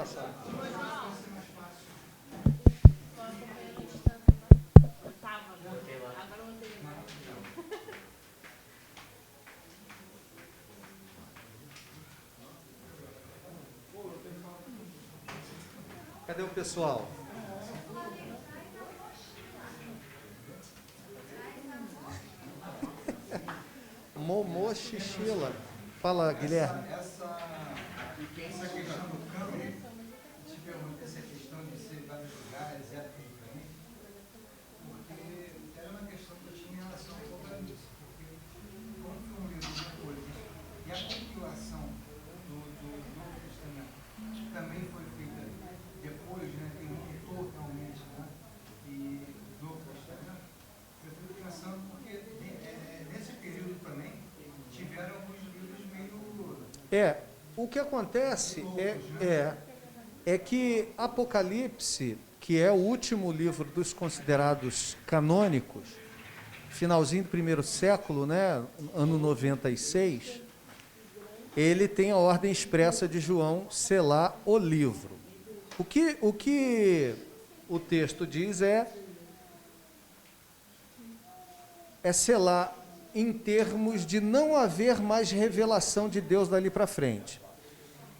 passar. Cadê o pessoal? Momô Xixila. Fala, Guilherme. Essa questão do câmbio, te pergunto essa questão de ser vários lugares, épocas diferentes, porque era uma questão que eu tinha em relação ao Apocalipse, porque como foi um livro de coisas, e a compilação do Novo Testamento também foi feita depois, né, tem um autor realmente, né, e do Novo Testamento, eu fico pensando porque nesse período também tiveram alguns livros meio... O que acontece é que Apocalipse, que é o último livro dos considerados canônicos, finalzinho do primeiro século, né, ano 96, ele tem a ordem expressa de João selar o livro. O que o texto diz é selar em termos de não haver mais revelação de Deus dali para frente.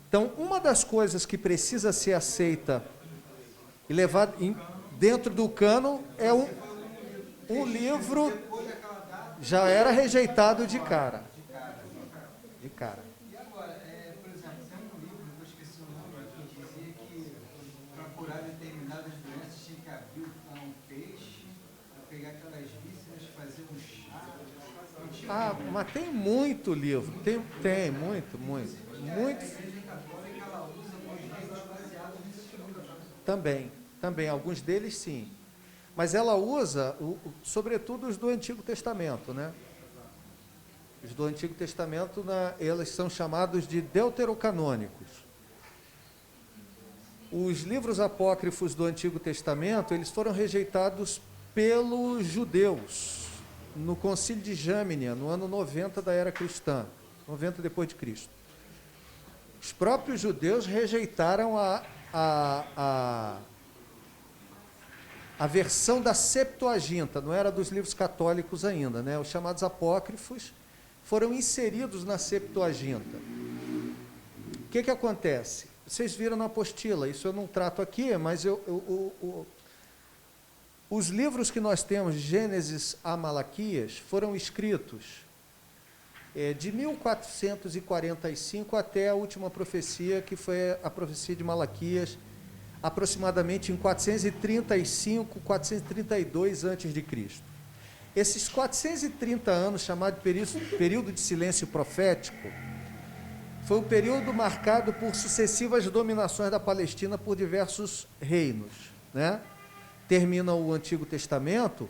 Então, uma das coisas que precisa ser aceita e levada dentro do cânon é um livro já era rejeitado de cara. De cara. E agora, por exemplo, tem um livro, eu esqueci o nome, que dizia que para curar determinadas doenças tinha que abrir um peixe, para pegar aquelas vísceras, fazer um chá. Mas tem muito livro, tem muito. Também, alguns deles sim. Mas ela usa, sobretudo, os do Antigo Testamento, né? Os do Antigo Testamento, eles são chamados de deuterocanônicos. Os livros apócrifos do Antigo Testamento, eles foram rejeitados pelos judeus no Concílio de Jamnia, no ano 90 da era cristã, 90 depois de Cristo. Os próprios judeus rejeitaram a versão da Septuaginta, não era dos livros católicos ainda, né? Os chamados apócrifos foram inseridos na Septuaginta. O que acontece? Vocês viram na apostila, isso eu não trato aqui, mas os livros que nós temos, de Gênesis a Malaquias, foram escritos de 1445 até a última profecia, que foi a profecia de Malaquias, aproximadamente em 435, 432 a.C. Esses 430 anos, chamado de período de silêncio profético, foi um período marcado por sucessivas dominações da Palestina por diversos reinos, né? Termina o Antigo Testamento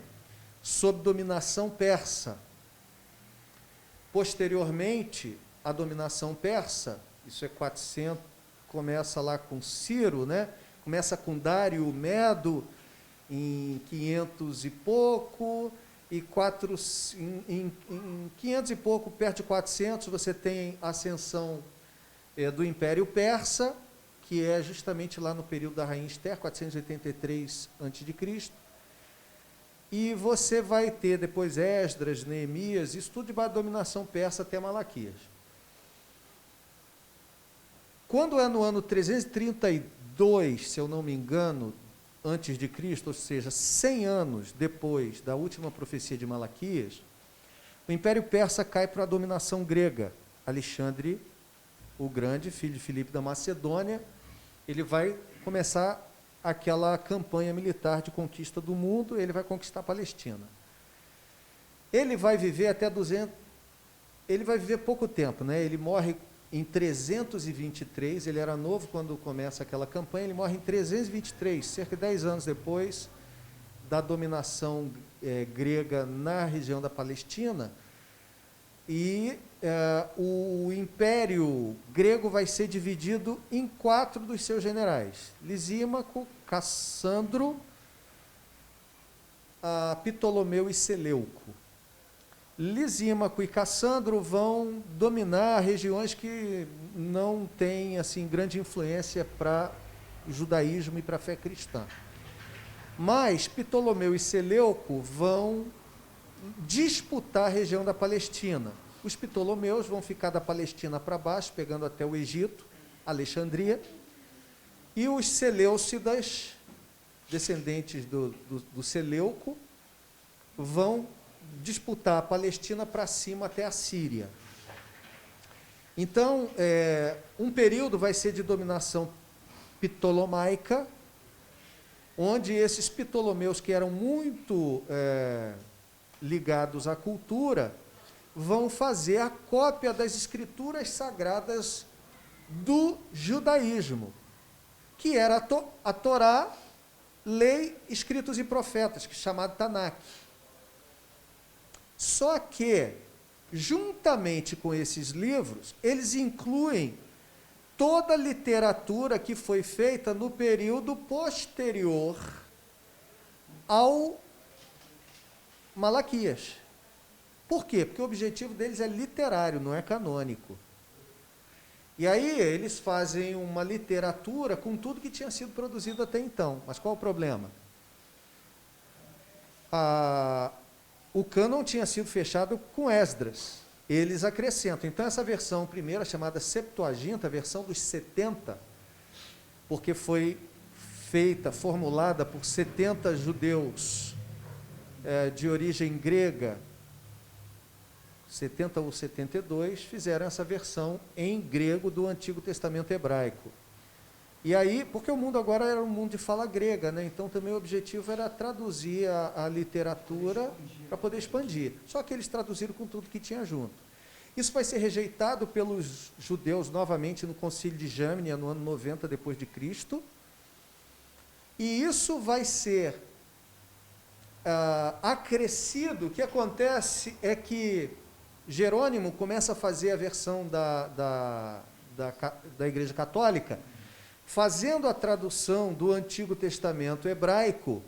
sob dominação persa. Posteriormente, a dominação persa, isso é 400, começa lá com Ciro, né? Começa com Dário Medo, em 500 e pouco, em 500 e pouco, perto de 400, você tem a ascensão do Império Persa, que é justamente lá no período da Rainha Esther, 483 a.C., e você vai ter depois Esdras, Neemias, isso tudo debaixo da dominação persa até Malaquias. Quando é no ano 332, se eu não me engano, antes de Cristo, ou seja, 100 anos depois da última profecia de Malaquias, o Império Persa cai para a dominação grega. Alexandre o Grande, filho de Filipe da Macedônia, ele vai começar aquela campanha militar de conquista do mundo, ele vai conquistar a Palestina. Ele vai viver até 200, ele vai viver pouco tempo, né? Ele morre em 323, ele era novo quando começa aquela campanha, ele morre em 323, cerca de 10 anos depois da dominação grega na região da Palestina, e o Império Grego vai ser dividido em 4 dos seus generais: Lisímaco, Cassandro, Ptolomeu e Seleuco. Lisímaco e Cassandro vão dominar regiões que não têm assim grande influência para o judaísmo e para a fé cristã. Mas Ptolomeu e Seleuco vão disputar a região da Palestina. Os Ptolomeus vão ficar da Palestina para baixo, pegando até o Egito, Alexandria, e os Seleucidas, descendentes do Seleuco, vão disputar a Palestina para cima até a Síria. Então, um período vai ser de dominação ptolomaica, onde esses Ptolomeus, que eram muito ligados à cultura, vão fazer a cópia das escrituras sagradas do judaísmo, que era a Torá, lei, escritos e profetas, que é chamado Tanakh. Só que, juntamente com esses livros, eles incluem toda a literatura que foi feita no período posterior ao Malaquias. Por quê? Porque o objetivo deles é literário, não é canônico. E aí eles fazem uma literatura com tudo que tinha sido produzido até então. Mas qual o problema? O cânon tinha sido fechado com Esdras. Eles acrescentam. Então, essa versão primeira, chamada Septuaginta, a versão dos 70, porque foi formulada por 70 judeus de origem grega, 70 ou 72, fizeram essa versão em grego do Antigo Testamento hebraico. E aí, porque o mundo agora era um mundo de fala grega, né? Então também o objetivo era traduzir a literatura para poder expandir. Só que eles traduziram com tudo que tinha junto. Isso vai ser rejeitado pelos judeus novamente no Concílio de Jâmnia, no ano 90 depois de Cristo. E isso vai ser acrescido. O que acontece é que Jerônimo começa a fazer a versão da Igreja Católica, fazendo a tradução do Antigo Testamento hebraico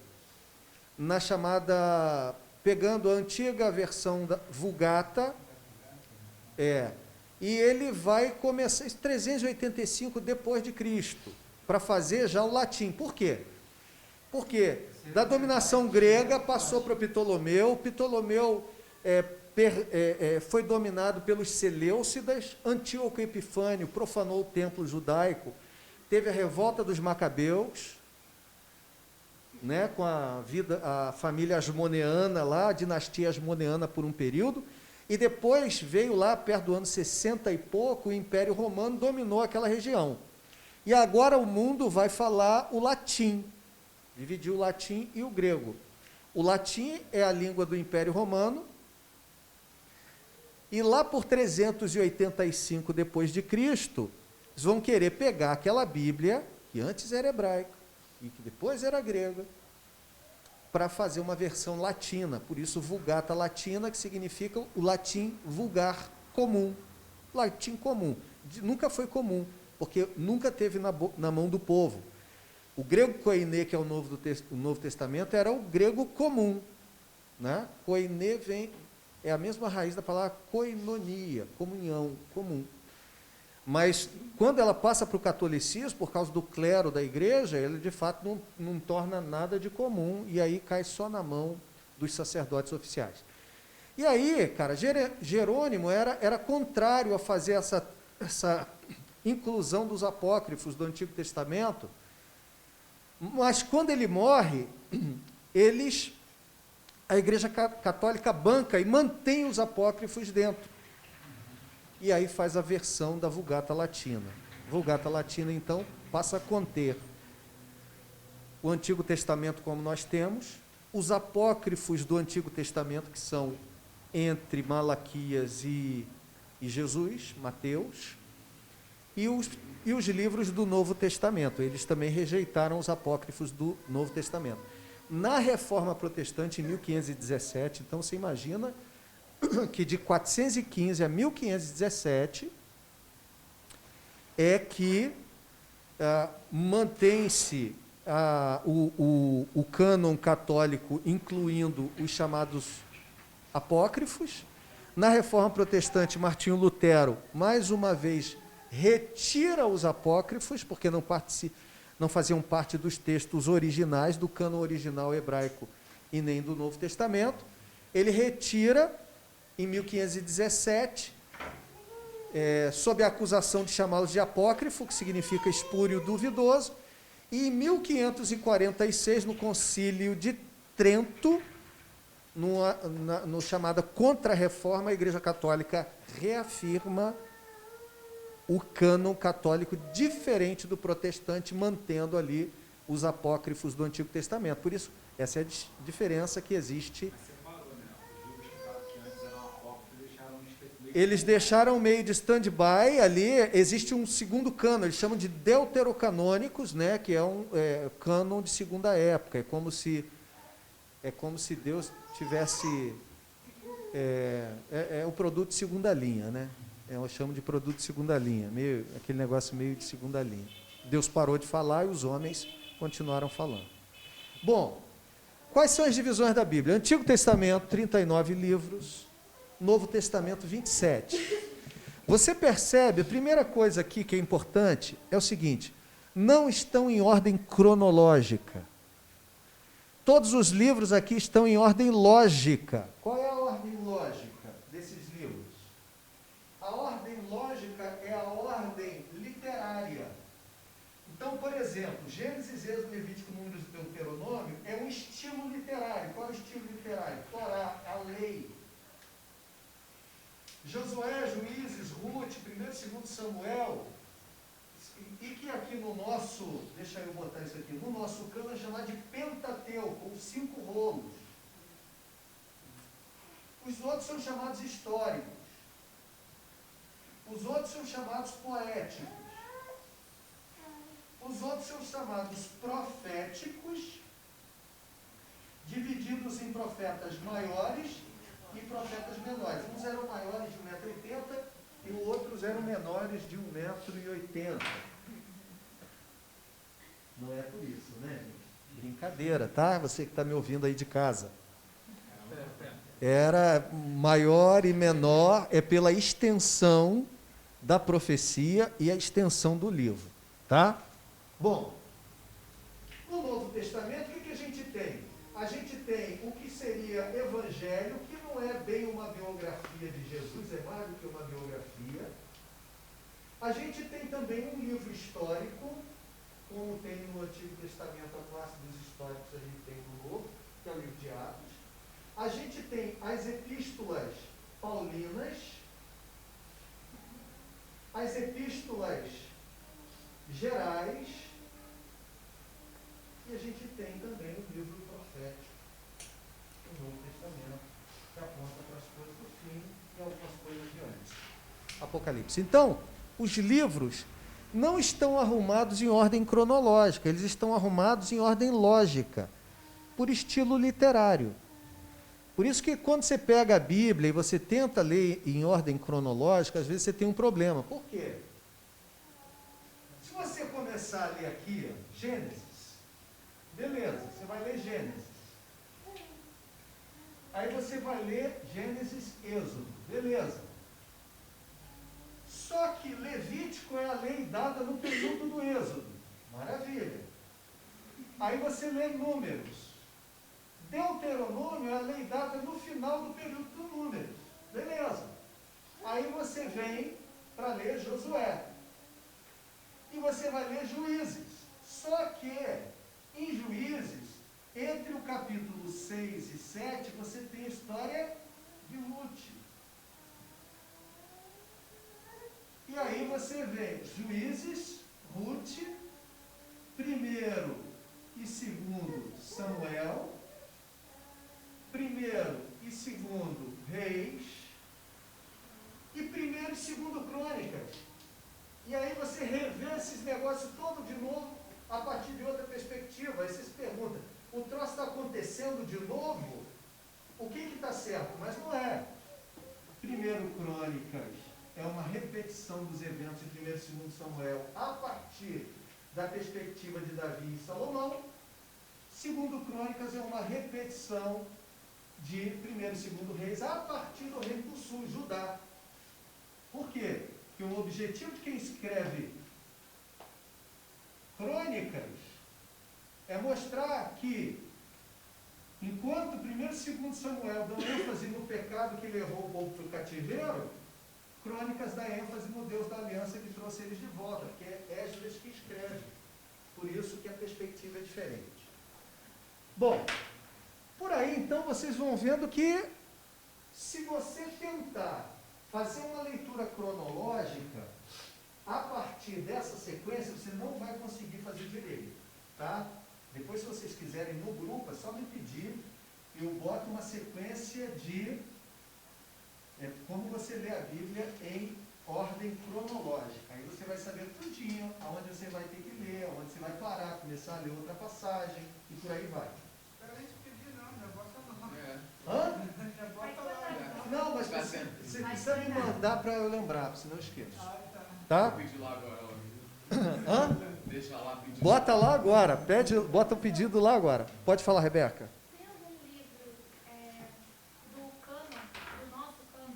na chamada, pegando a antiga versão da Vulgata, e ele vai começar em 385 depois de Cristo, para fazer já o latim. Por quê? Porque da dominação grega passou para Ptolomeu, Ptolomeu foi dominado pelos Seleucidas, Antíoco Epifânio profanou o templo judaico, teve a revolta dos Macabeus, né, com a família asmoneana lá, a dinastia asmoneana por um período, e depois veio lá, perto do ano 60 e pouco, o Império Romano dominou aquela região. E agora o mundo vai falar o latim, dividiu o latim e o grego. O latim é a língua do Império Romano, e lá por 385 depois de Cristo, eles vão querer pegar aquela Bíblia, que antes era hebraica, e que depois era grega, para fazer uma versão latina, por isso Vulgata Latina, que significa o latim vulgar, comum, latim comum, nunca foi comum, porque nunca teve na mão do povo. O grego koiné, que é o Novo Testamento, era o grego comum, né? Koiné é a mesma raiz da palavra koinonia, comunhão, comum. Mas, quando ela passa para o catolicismo, por causa do clero da igreja, ele, de fato, não torna nada de comum, e aí cai só na mão dos sacerdotes oficiais. E aí, cara, Jerônimo era contrário a fazer essa inclusão dos apócrifos do Antigo Testamento, mas, quando ele morre, a Igreja Católica banca e mantém os apócrifos dentro. E aí faz a versão da Vulgata Latina. Vulgata Latina, então, passa a conter o Antigo Testamento como nós temos, os apócrifos do Antigo Testamento, que são entre Malaquias e Jesus, Mateus, e os livros do Novo Testamento. Eles também rejeitaram os apócrifos do Novo Testamento. Na Reforma Protestante, em 1517, então você imagina que de 415 a 1517 é que mantém-se o cânon católico, incluindo os chamados apócrifos, Na Reforma Protestante, Martinho Lutero, mais uma vez, retira os apócrifos, porque não faziam parte dos textos originais, do cânon original hebraico e nem do Novo Testamento. Ele retira, em 1517, sob a acusação de chamá-los de apócrifo, que significa espúrio duvidoso, e em 1546, no Concílio de Trento, no chamada Contra-Reforma, a Igreja Católica reafirma o cânon católico diferente do protestante, mantendo ali os apócrifos do Antigo Testamento. Por isso, essa é a diferença que existe. Eles deixaram meio de stand-by ali, existe um segundo cânon, eles chamam de deuterocanônicos, né, que é um cânon de segunda época, é como se Deus tivesse... o produto de segunda linha, né? Eu chamo de produto de segunda linha, aquele negócio meio de segunda linha. Deus parou de falar e os homens continuaram falando. Bom, quais são as divisões da Bíblia? Antigo Testamento, 39 livros, Novo Testamento, 27. Você percebe, a primeira coisa aqui que é importante é o seguinte: não estão em ordem cronológica. Todos os livros aqui estão em ordem lógica. Qual é a ordem lógica desses livros? A ordem lógica é a ordem literária. Então, por exemplo, Gênesis, Êxodo, Levítico, Números e Deuteronômio é um estilo literário. Qual é o estilo literário? Torá, a lei. Josué, Juízes, Ruth, 1º e 2º Samuel, e que aqui no nosso, deixa eu botar isso aqui, no nosso cânon é chamado de Pentateuco, com 5 rolos. Os outros são chamados históricos. Os outros são chamados poéticos. Os outros são chamados proféticos, divididos em profetas maiores e profetas menores. Uns eram maiores de 1,80 m e os outros eram menores de 1,80 m. Não é por isso, né, gente? Brincadeira, tá? Você que está me ouvindo aí de casa. Era maior e menor, é pela extensão da profecia e a extensão do livro, tá? Bom, no Novo Testamento, o que a gente tem? A gente tem o que seria Evangelho, que não é bem uma biografia de Jesus, é mais do que uma biografia. A gente tem também um livro histórico, como tem no Antigo Testamento a classe dos históricos, a gente tem no Novo, que é o livro de Atos. A gente tem as epístolas paulinas, as epístolas gerais, e a gente tem também o livro profético do Novo Testamento, que aponta para as coisas do fim e algumas coisas de antes. Apocalipse. Então, os livros não estão arrumados em ordem cronológica, eles estão arrumados em ordem lógica, por estilo literário. Por isso que quando você pega a Bíblia e você tenta ler em ordem cronológica, às vezes você tem um problema. Por quê? Se você começar a ler aqui, Gênesis, beleza, você vai ler Gênesis. Aí você vai ler Gênesis, Êxodo, beleza. Só que Levítico é a lei dada no período do Êxodo. Maravilha. Aí você lê Números. Deuteronômio é a lei dada no final do período do Números. Beleza. Aí você vem para ler Josué. E você vai ler Juízes. Só que em Juízes, entre o capítulo 6 e 7, você tem a história de Ruth. E aí você vê Juízes, Ruth, 1º e 2º Samuel, 1º e 2º Reis, e 1º e 2º Crônicas. E aí você revê esses negócios todos de novo, a partir de outra perspectiva. Aí você se pergunta, o troço está acontecendo de novo? O que está certo? Mas não é. 1º Crônicas é uma repetição dos eventos de 1º e 2º Samuel a partir da perspectiva de Davi e Salomão. 2º Crônicas é uma repetição de 1º e 2º Reis a partir do Reino do Sul, Judá. Por quê? Porque o objetivo de quem escreve crônicas é mostrar que, enquanto 1º e 2º Samuel dão ênfase no pecado que levou o povo para o cativeiro, Crônicas dá ênfase no Deus da aliança que trouxe eles de volta, porque é Esdras que escreve. Por isso que a perspectiva é diferente. Bom, por aí então vocês vão vendo que, se você tentar fazer uma leitura cronológica, a partir dessa sequência, você não vai conseguir fazer direito, tá? Depois, se vocês quiserem no grupo, é só me pedir, eu boto uma sequência de como você lê a Bíblia em ordem cronológica. Aí você vai saber tudinho, aonde você vai ter que ler, aonde você vai parar, começar a ler outra passagem, e por aí vai. Espera nem te pedir não, já bota não. Hã? Já bota lá. Não, mas você precisa me mandar para eu lembrar, senão eu esqueço. Tá. Tá? Pedir lá agora, Hã? deixa lá pedir. Bota lá agora, bota o pedido lá agora. Pode falar, Rebeca. Tem algum livro do cânon, do nosso cânon,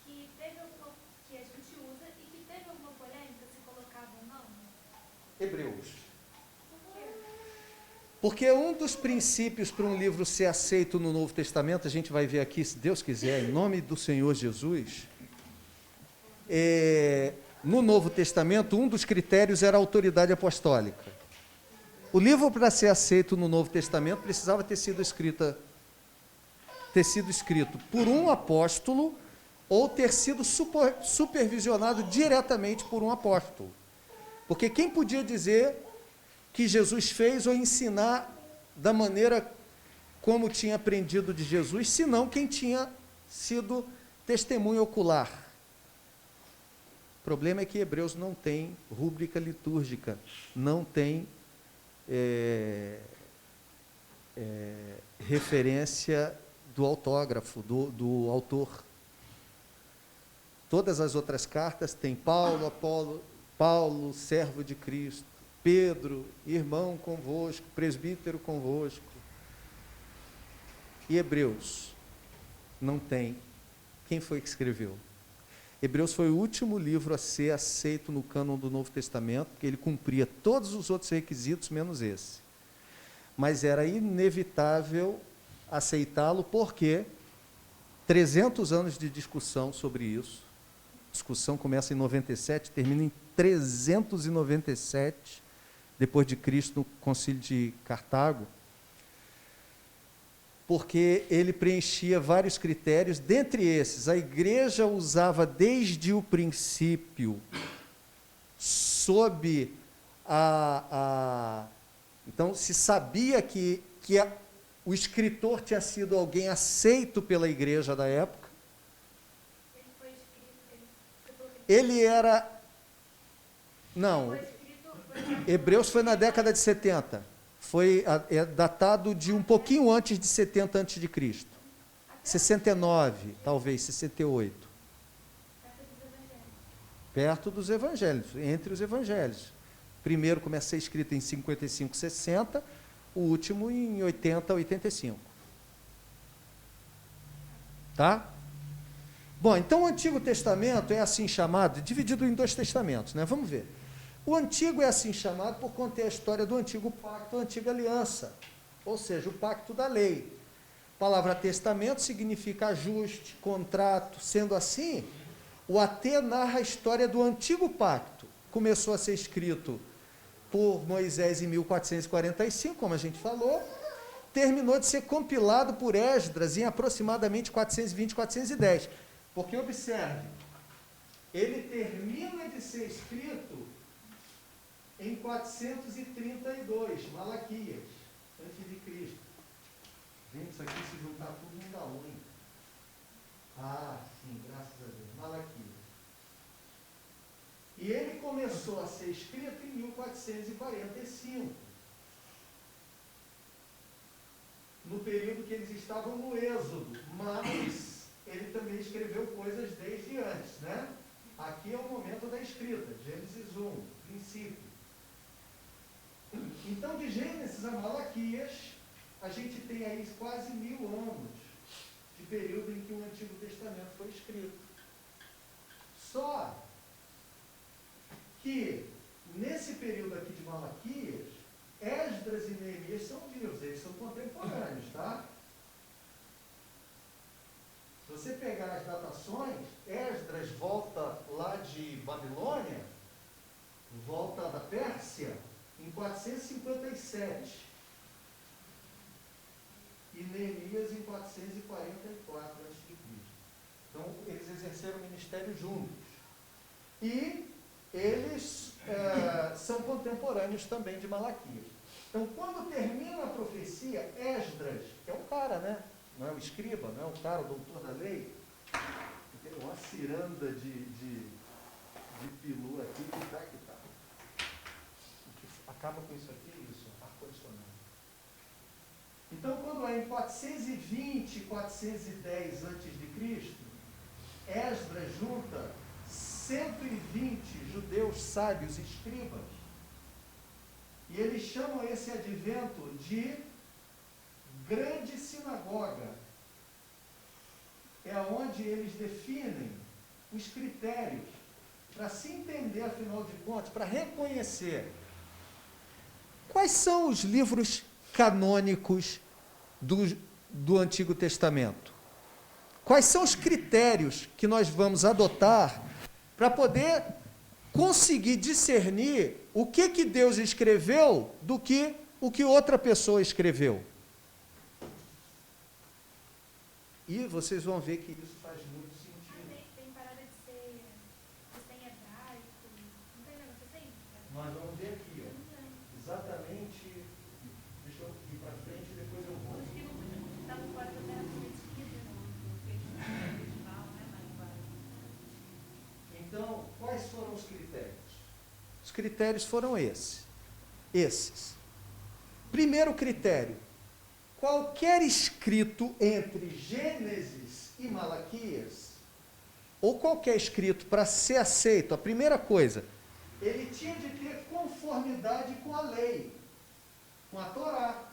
que a gente usa e que teve alguma polêmica se colocava ou não? Hebreus. Porque um dos princípios para um livro ser aceito no Novo Testamento, a gente vai ver aqui, se Deus quiser, em nome do Senhor Jesus, no Novo Testamento, um dos critérios era a autoridade apostólica. O livro, para ser aceito no Novo Testamento, precisava ter sido escrito por um apóstolo ou ter sido supervisionado diretamente por um apóstolo. Porque quem podia dizer que Jesus fez ou ensinar da maneira como tinha aprendido de Jesus, senão quem tinha sido testemunha ocular? O problema é que Hebreus não tem rúbrica litúrgica, não tem referência do autógrafo, do autor. Todas as outras cartas têm Paulo, servo de Cristo, Pedro, irmão convosco, presbítero convosco. E Hebreus não tem. Quem foi que escreveu? Hebreus foi o último livro a ser aceito no cânon do Novo Testamento, porque ele cumpria todos os outros requisitos, menos esse. Mas era inevitável aceitá-lo, porque 300 anos de discussão sobre isso. A discussão começa em 97, termina em 397, depois de Cristo, no Concílio de Cartago, porque ele preenchia vários critérios. Dentre esses, a igreja usava desde o princípio, sob então, se sabia que o escritor tinha sido alguém aceito pela igreja da época. Ele foi escrito. Ele era. Não, Hebreus foi na década de 70. É datado de um pouquinho antes de 70 a.C. 69, talvez, 68. Perto dos evangelhos, entre os evangelhos. Primeiro começa a ser escrito em 55, 60, o último em 80, 85. Tá? Bom, então o Antigo Testamento é assim chamado, dividido em 2 testamentos, né? Vamos ver. O Antigo é assim chamado por conter a história do Antigo Pacto, a Antiga Aliança, ou seja, o Pacto da Lei. A palavra testamento significa ajuste, contrato. Sendo assim, o AT narra a história do Antigo Pacto. Começou a ser escrito por Moisés em 1445, como a gente falou, terminou de ser compilado por Esdras em aproximadamente 420, 410. Porque, observe, ele termina de ser escrito em 432, Malaquias, antes de Cristo. Gente, isso aqui se juntar tudo não dá ruim. Ah, sim, graças a Deus. Malaquias. E ele começou a ser escrito em 1445. No período que eles estavam no Êxodo. Mas ele também escreveu coisas desde antes, né? Aqui é o momento da escrita, Gênesis 1, princípio. Então, de Gênesis a Malaquias, a gente tem aí quase 1000 anos de período em que o Antigo Testamento foi escrito. Só que, nesse período aqui de Malaquias, Esdras e Neemias são vivos, eles são contemporâneos, tá? Se você pegar as datações, Esdras volta lá de Babilônia, volta da Pérsia, em 457. E Neemias em 444 a.C. Então, eles exerceram o ministério juntos. E eles são contemporâneos também de Malaquias. Então, quando termina a profecia, Esdras, que é o cara, né? Não é o escriba, não é o cara, o doutor da lei, tem uma ciranda de pilu aqui, que tá. O que acaba com isso aqui, isso, ar-condicionado. Então, quando é em 420, 410 a.C., Esdras junta 120 judeus sábios e escribas, e eles chamam esse advento de grande sinagoga. É onde eles definem os critérios para se entender, afinal de contas, para reconhecer quais são os livros canônicos do Antigo Testamento. Quais são os critérios que nós vamos adotar para poder conseguir discernir o que Deus escreveu do que o que outra pessoa escreveu. E vocês vão ver que isso faz muito sentido. Tem parada de ser hebraico, não tem negócio assim? Nós vamos ver aqui, ó, exatamente, deixa eu ir para frente e depois eu vou. Os que não estavam fora da terra prometida, no festival, né? Então, quais foram os critérios? Os critérios foram esses. Primeiro critério: qualquer escrito entre Gênesis e Malaquias, ou qualquer escrito para ser aceito, a primeira coisa, ele tinha de ter conformidade com a lei, com a Torá.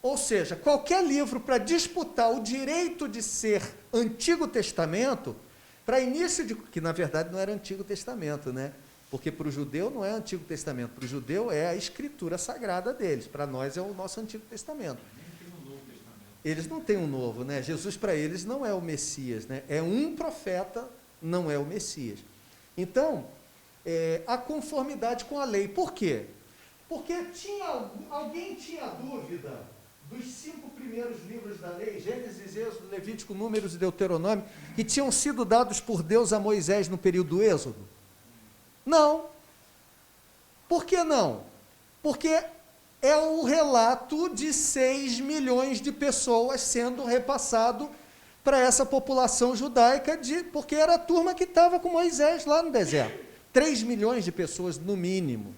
Ou seja, qualquer livro para disputar o direito de ser Antigo Testamento, para início de... que na verdade não era Antigo Testamento, né? Porque para o judeu não é Antigo Testamento, para o judeu é a escritura sagrada deles, para nós é o nosso Antigo Testamento. Eles não têm um novo, né? Jesus para eles não é o Messias, né? É um profeta, não é o Messias. Então, a conformidade com a lei. Por quê? Porque alguém tinha dúvida dos 5 primeiros livros da lei, Gênesis, Êxodo, Levítico, Números e Deuteronômio, que tinham sido dados por Deus a Moisés no período do Êxodo? Não. Por que não? Porque é o relato de 6 milhões de pessoas sendo repassado para essa população judaica, porque era a turma que estava com Moisés lá no deserto. 3 milhões de pessoas, no mínimo.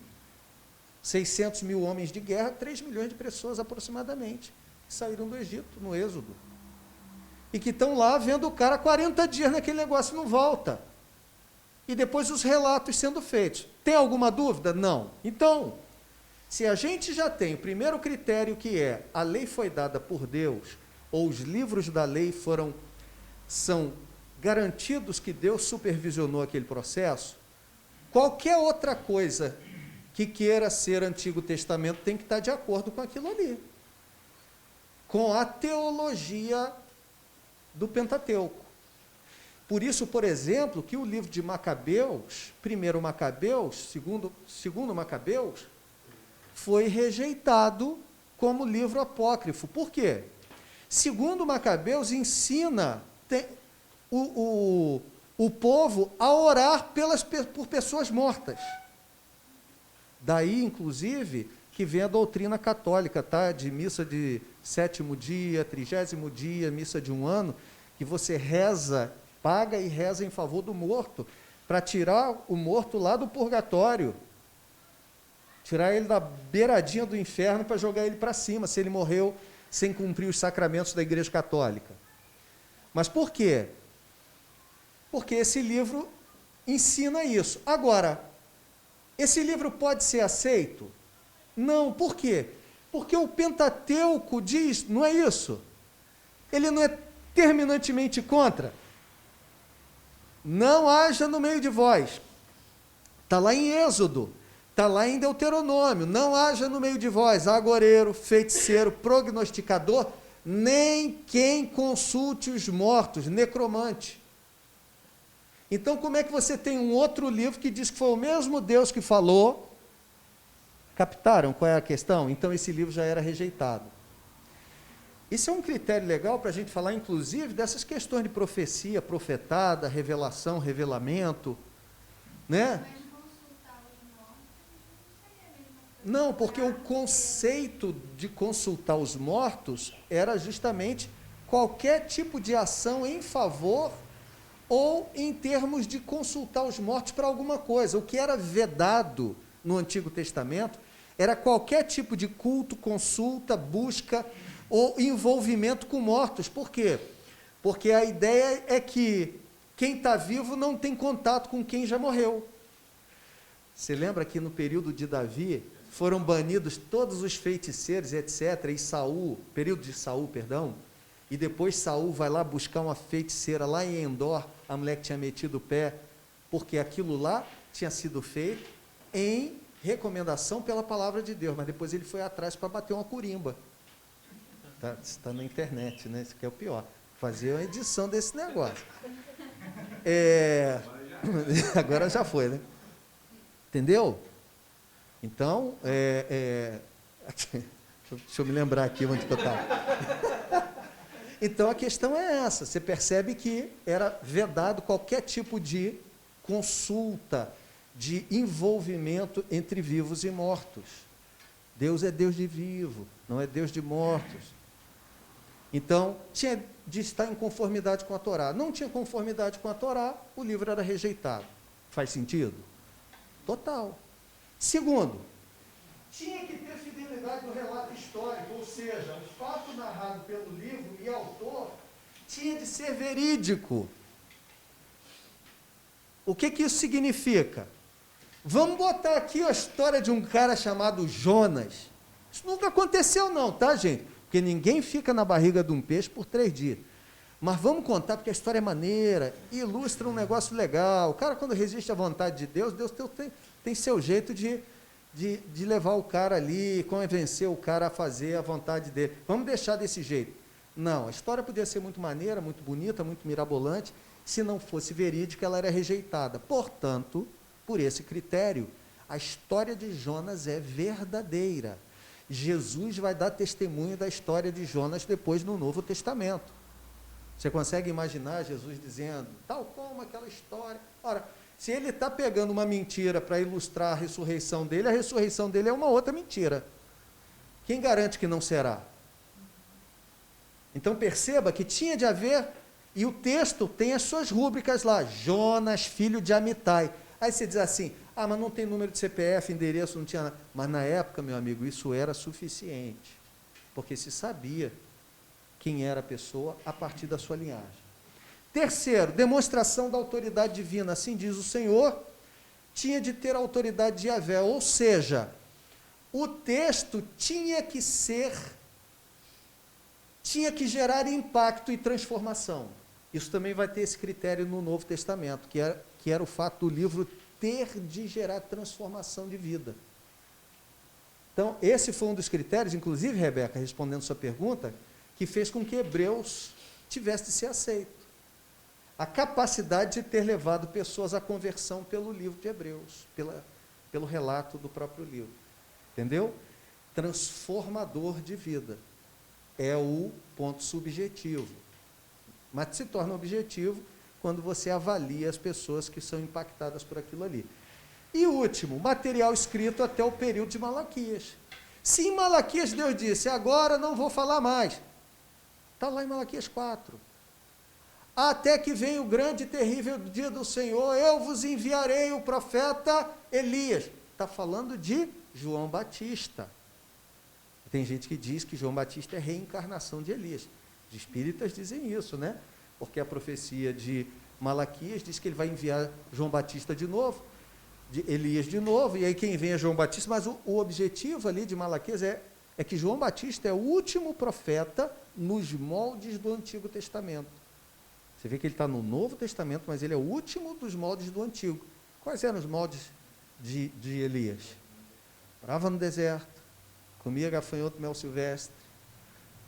600 mil homens de guerra, 3 milhões de pessoas aproximadamente, que saíram do Egito, no Êxodo. E que estão lá vendo o cara 40 dias naquele negócio e não volta. E depois os relatos sendo feitos. Tem alguma dúvida? Não. Então, se a gente já tem o primeiro critério, que é a lei foi dada por Deus, ou os livros da lei são garantidos que Deus supervisionou aquele processo, qualquer outra coisa que queira ser Antigo Testamento tem que estar de acordo com aquilo ali, com a teologia do Pentateuco. Por isso, por exemplo, que o livro de Macabeus, primeiro Macabeus, segundo Macabeus, foi rejeitado como livro apócrifo. Por quê? Segundo Macabeus ensina o povo a orar por pessoas mortas. Daí, inclusive, que vem a doutrina católica, tá? De missa de 7º dia, 30º dia, missa de 1 ano, que você reza, paga e reza em favor do morto, para tirar o morto lá do purgatório, tirar ele da beiradinha do inferno para jogar ele para cima, se ele morreu sem cumprir os sacramentos da Igreja Católica. Mas por quê? Porque esse livro ensina isso. Agora, esse livro pode ser aceito? Não. Por quê? Porque o Pentateuco diz, não é isso? Ele não é terminantemente contra? Não haja no meio de vós. Está lá em Êxodo, está lá em Deuteronômio. Não haja no meio de vós agoreiro, feiticeiro, prognosticador, nem quem consulte os mortos, necromante. Então, como é que você tem um outro livro que diz que foi o mesmo Deus que falou? Captaram qual é a questão? Então, esse livro já era rejeitado. Isso é um critério legal para a gente falar, inclusive, dessas questões de profecia, profetada, revelação, revelamento, né? Mas consultar os mortos não seria a mesma coisa. Não, porque o conceito de consultar os mortos era justamente qualquer tipo de ação em favor ou em termos de consultar os mortos para alguma coisa. O que era vedado no Antigo Testamento era qualquer tipo de culto, consulta, busca ou envolvimento com mortos. Por quê? Porque a ideia é que quem está vivo não tem contato com quem já morreu. Você lembra que no período de Davi foram banidos todos os feiticeiros, etc., e Saul, período de Saul, perdão, e depois Saul vai lá buscar uma feiticeira lá em Endor, a mulher que tinha metido o pé, porque aquilo lá tinha sido feito em recomendação pela palavra de Deus, mas depois ele foi atrás para bater uma corimba. Está na internet, né? Isso que é o pior. Fazer uma edição desse negócio. Agora já foi, né? Entendeu? Então, deixa eu me lembrar aqui onde que eu estava. Então, a questão é essa. Você percebe que era vedado qualquer tipo de consulta, de envolvimento entre vivos e mortos. Deus é Deus de vivo, não é Deus de mortos. Então, tinha de estar em conformidade com a Torá. Não tinha conformidade com a Torá, o livro era rejeitado. Faz sentido? Total. Segundo, tinha que ter fidelidade no relato histórico, ou seja, o fato narrado pelo livro e autor tinha de ser verídico. O que isso significa? Vamos botar aqui a história de um cara chamado Jonas. Isso nunca aconteceu não, tá, gente? Porque ninguém fica na barriga de um peixe por 3 dias. Mas vamos contar, porque a história é maneira, ilustra um negócio legal. O cara, quando resiste à vontade de Deus, Deus tem seu jeito de levar o cara ali, convencer o cara a fazer a vontade dele. Vamos deixar desse jeito. Não, a história podia ser muito maneira, muito bonita, muito mirabolante. Se não fosse verídica, ela era rejeitada. Portanto, por esse critério, a história de Jonas é verdadeira. Jesus vai dar testemunho da história de Jonas depois no Novo Testamento. Você consegue imaginar Jesus dizendo, tal como aquela história? Ora, se ele está pegando uma mentira para ilustrar a ressurreição dele é uma outra mentira. Quem garante que não será? Então perceba que tinha de haver, e o texto tem as suas rúbricas lá, Jonas, filho de Amitai. Aí você diz assim, mas não tem número de CPF, endereço, não tinha nada. Mas na época, meu amigo, isso era suficiente, porque se sabia quem era a pessoa a partir da sua linhagem. Terceiro, demonstração da autoridade divina, assim diz o Senhor, tinha de ter a autoridade de Yahvé, ou seja, o texto tinha que gerar impacto e transformação. Isso também vai ter esse critério no Novo Testamento, que era o fato do livro ter de gerar transformação de vida. Então, esse foi um dos critérios, inclusive, Rebeca, respondendo sua pergunta, que fez com que Hebreus tivesse de ser aceito. A capacidade de ter levado pessoas à conversão pelo livro de Hebreus, pelo relato do próprio livro. Entendeu? Transformador de vida. É o ponto subjetivo. Mas se torna objetivo quando você avalia as pessoas que são impactadas por aquilo ali. E último, material escrito até o período de Malaquias. Se em Malaquias Deus disse, agora não vou falar mais, está lá em Malaquias 4. Até que venha o grande e terrível dia do Senhor, eu vos enviarei o profeta Elias. Está falando de João Batista. Tem gente que diz que João Batista é reencarnação de Elias. Os espíritas dizem isso, né? Porque a profecia de Malaquias diz que ele vai enviar João Batista de novo, de Elias de novo, e aí quem vem é João Batista, mas o objetivo ali de Malaquias é é que João Batista é o último profeta nos moldes do Antigo Testamento. Você vê que ele está no Novo Testamento, mas ele é o último dos moldes do Antigo. Quais eram os moldes de Elias? Morava no deserto, comia gafanhoto, mel silvestre,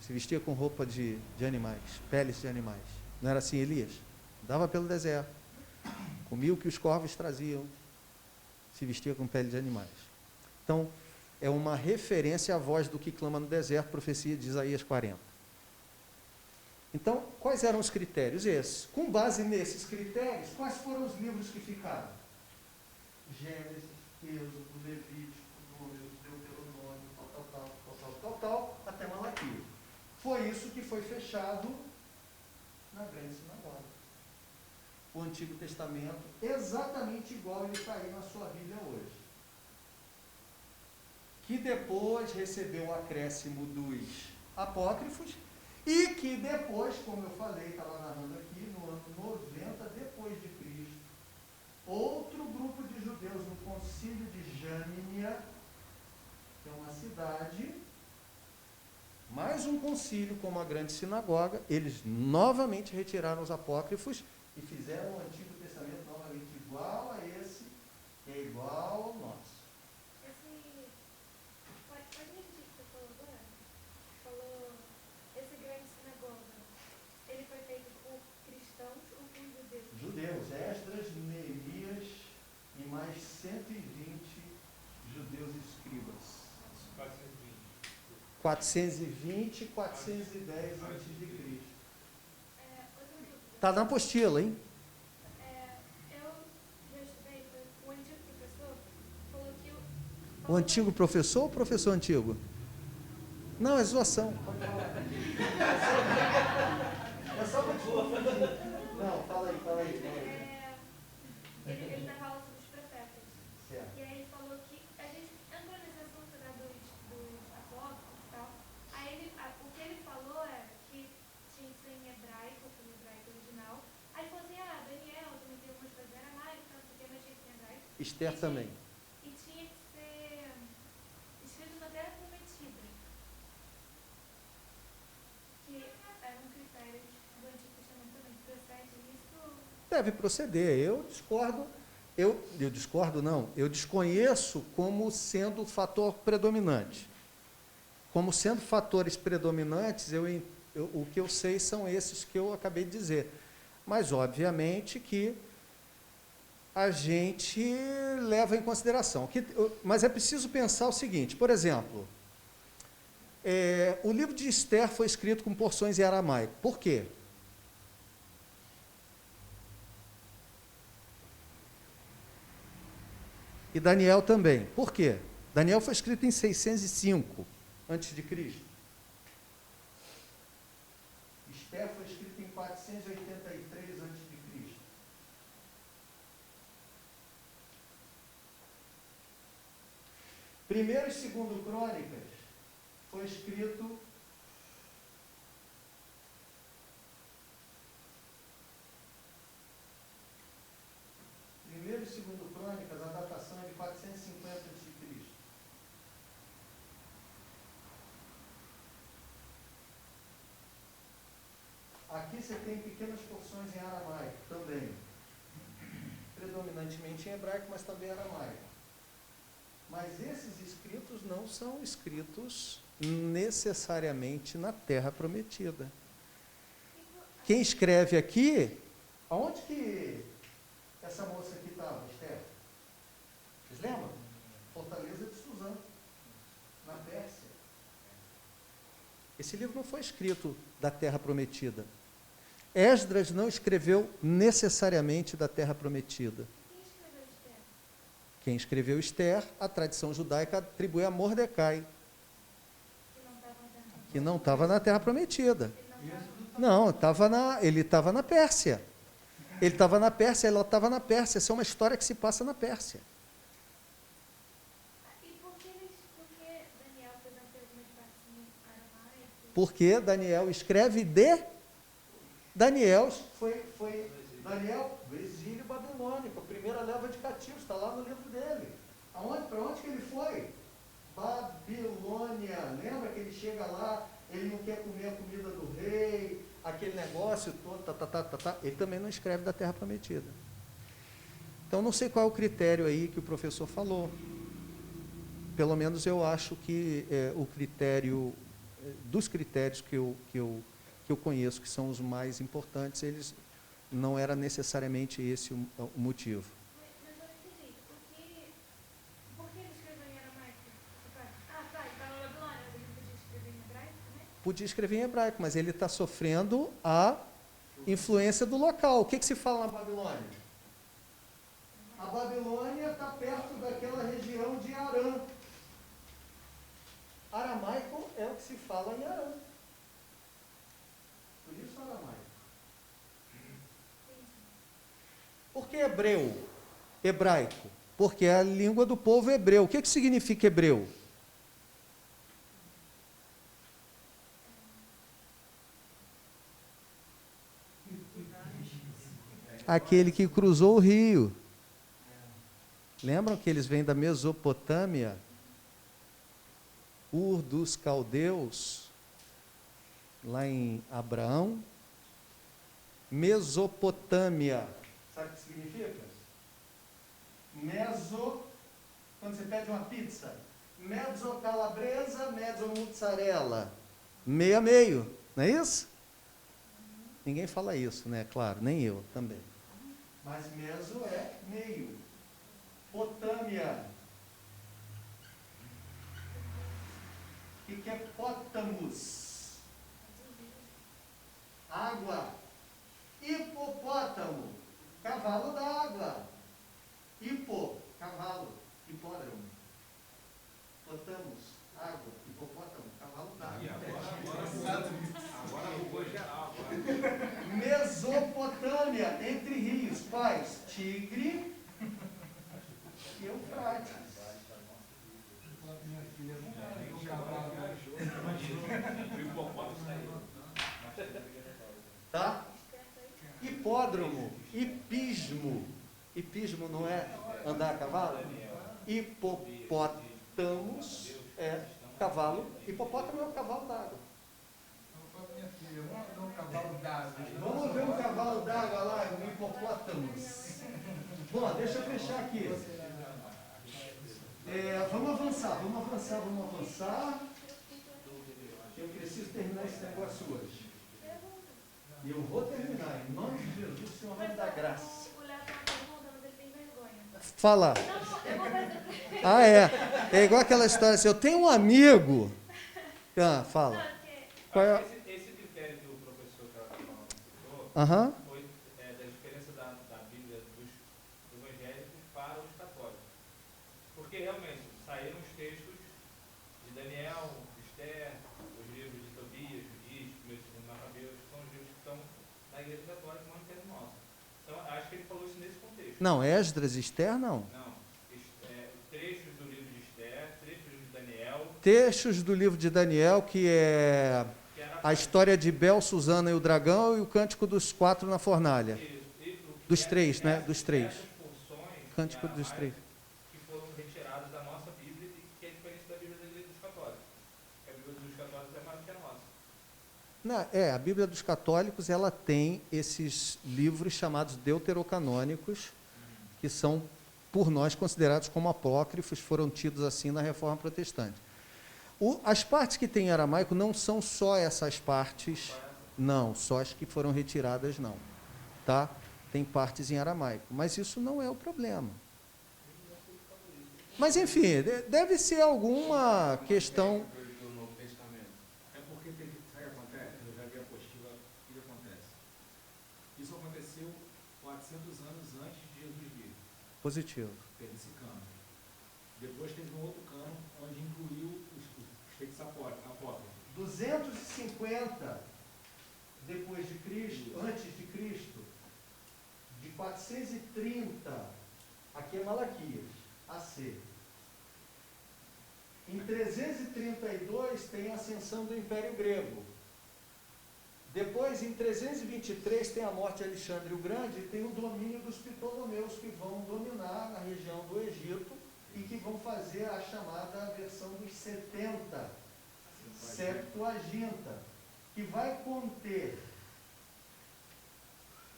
se vestia com roupa de animais, peles de animais. Não era assim Elias? Andava pelo deserto, comia o que os corvos traziam, se vestia com pele de animais. Então, é uma referência à voz do que clama no deserto, profecia de Isaías 40. Então, quais eram os critérios? Esses. Com base nesses critérios, quais foram os livros que ficaram? Gênesis, Êxodo, Levítico, Números, Deuteronômio, tal, até Malaquias. Foi isso que foi fechado na grande sinagoga. O Antigo Testamento, exatamente igual ele está aí na sua Bíblia hoje. Que depois recebeu o acréscimo dos apócrifos, e que depois, como eu falei, estava narrando aqui, no ano 90 depois de Cristo, outro grupo de judeus no concílio de Jâmnia, que é uma cidade, mais um concílio como a grande sinagoga, eles novamente retiraram os apócrifos e fizeram o Antigo Testamento novamente igual a esse, que é igual ao nosso. Pode me repetir o que você falou agora? Falou, esse grande sinagoga, ele foi feito por cristãos ou por judeus? Judeus, Esdras, Neemias e mais 120 judeus escribas. 420 e 410 antes de Cristo. Está na apostila, hein? Eu já estudei, o antigo professor falou que O antigo professor ou o professor antigo? Não, é zoação. É só para te confundir. Não, fala aí. ele está falando sobre os profetas. Certo. E aí ele falou que a gente entrou nesse assunto dos apóstolos e tal. Aí o que ele falou é que tinha que ser em hebraico, o hebraico original. Aí ele falou assim, Daniel também tem algumas coisas em aramaico, não sei o que, mas tinha que ser em hebraico. Esther também. E tinha que ser escrito na Terra Prometida. Que eram critérios do Antigo Testamento também. Procede isso? Deve proceder. Eu desconheço como sendo o fator predominante. Como sendo fatores predominantes, o que eu sei são esses que eu acabei de dizer. Mas, obviamente, que a gente leva em consideração. Mas é preciso pensar o seguinte, por exemplo, o livro de Esther foi escrito com porções em aramaico. Por quê? E Daniel também. Por quê? Daniel foi escrito em 605 a.C. Esther foi escrito em 483 a.C. Primeiro e segundo Crônicas foi escrito Primeiro e segundo Crônicas, a datação é de 450 a.C. Aqui você tem pequenas porções em aramaico também. Predominantemente em hebraico, mas também em aramaico. Mas esses escritos não são escritos necessariamente na Terra Prometida. Quem escreve aqui, aonde que essa moça aqui estava, Esther? Vocês lembram? Fortaleza de Suzã, na Pérsia. Esse livro não foi escrito da Terra Prometida. Esdras não escreveu necessariamente da Terra Prometida. Quem escreveu Esther, a tradição judaica atribui a Mordecai, que não estava na Terra Prometida. Não, ele estava na Pérsia. Ele estava na Pérsia, ela estava na Pérsia. Essa é uma história que se passa na Pérsia. E por que Daniel fez algumas partes em aramaico? Porque Daniel escreve de... Daniel foi Daniel do exílio babilônico, a primeira leva de cativos, está lá no livro dele. Para onde que ele foi? Babilônia. Lembra ele chega lá, ele não quer comer a comida do rei, aquele negócio todo, ele também não escreve da Terra Prometida. Então, não sei qual é o critério aí que o professor falou. Pelo menos eu acho que o critério, dos critérios que eu conheço, que são os mais importantes, eles não era necessariamente esse o motivo. Mas eu não entendi. Por que ele escreveu em aramaico? Tá, ele estava na Babilônia, mas ele não podia escrever em hebraico também? Podia escrever em hebraico, mas ele está sofrendo a influência do local. O que se fala na Babilônia? A Babilônia está perto daquela região de Arã. Aramaico é o que se fala em Arã. Por isso aramaico. Por que hebraico? Porque é a língua do povo hebreu. O que significa hebreu? Aquele que cruzou o rio. Lembram que eles vêm da Mesopotâmia? Ur dos caldeus, lá em Abraão. Mesopotâmia. Sabe o que significa? Quando você pede uma pizza, mezzo calabresa, mezzo mozzarella. Meio a meio, não é isso? Ninguém fala isso, né? Claro, nem eu também. Mas meso é meio. Potâmia. O que é pótamos? Água. Hipopótamo. Cavalo d'água. Hipo, cavalo. Hipódromo. Potamos, água. Hipopótamo, cavalo d'água. Agora roubou geral. Mesopotâmia, entre rios. Quais? Tigre e Eufrates. Minha filha nunca viu um cavalo. Tá? Hipódromo, hipismo. Hipismo não é andar a cavalo? Hipopótamos é cavalo. Hipopótamo é o cavalo d'água. Minha filha, vamos ver um cavalo d'água. Vamos ver um cavalo d'água lá, um hipopótamos. Bom, deixa eu fechar aqui. Vamos avançar. Eu preciso terminar esse negócio hoje. E eu vou terminar, em nome de Jesus, o Senhor vai me dar graça. O Léo tem uma pergunta, mas ele tem vergonha. Fala. Não, eu vou fazer. Ah, é. É igual aquela história assim, eu tenho um amigo. Fala. Não, porque Qual é? Esse critério que o professor citou Aham. foi da diferença da Bíblia dos evangélicos para os católicos. Porque realmente saíram os textos de Daniel, de Esther, os livros de Tobias, Judite, 1º e 2º Macabeus, que são os livros que estão na Igreja Católica, não que é nossa. Então, acho que ele falou isso nesse contexto. Não, Esdras e Esther não. Não. Trechos do livro de Esther, trechos de Daniel. Trechos do livro de Daniel, que é Que era a história de Bel, Susana e o dragão e o cântico dos 4 na fornalha. Dos 3, né? Dos 3. Essas porções Cântico dos 3. que foram retiradas da nossa Bíblia e que é diferente da Bíblia da Igreja dos Católicos. A Bíblia dos Católicos é maior que a nossa. A Bíblia dos católicos, ela tem esses livros chamados deuterocanônicos, que são, por nós, considerados como apócrifos, foram tidos assim na Reforma Protestante. As partes que tem em aramaico não são só essas partes, não, só as que foram retiradas, não. Tá? Tem partes em aramaico, mas isso não é o problema. Mas, enfim, deve ser alguma questão... Do Novo Testamento. É porque sabe o que acontece? Eu já vi a apostila, o que acontece? Isso aconteceu 400 anos antes de Jesus vir. Positivo. Teve esse cano. Depois teve um outro cano, onde incluiu os feitos apócrifos. 250 depois de Cristo, antes de Cristo, de 430, aqui é Malaquias, AC. Em 332 tem a ascensão do Império Grego. Depois, em 323, tem a morte de Alexandre o Grande e tem o domínio dos Ptolomeus, que vão dominar a região do Egito e que vão fazer a chamada versão dos 70 Septuaginta, que vai conter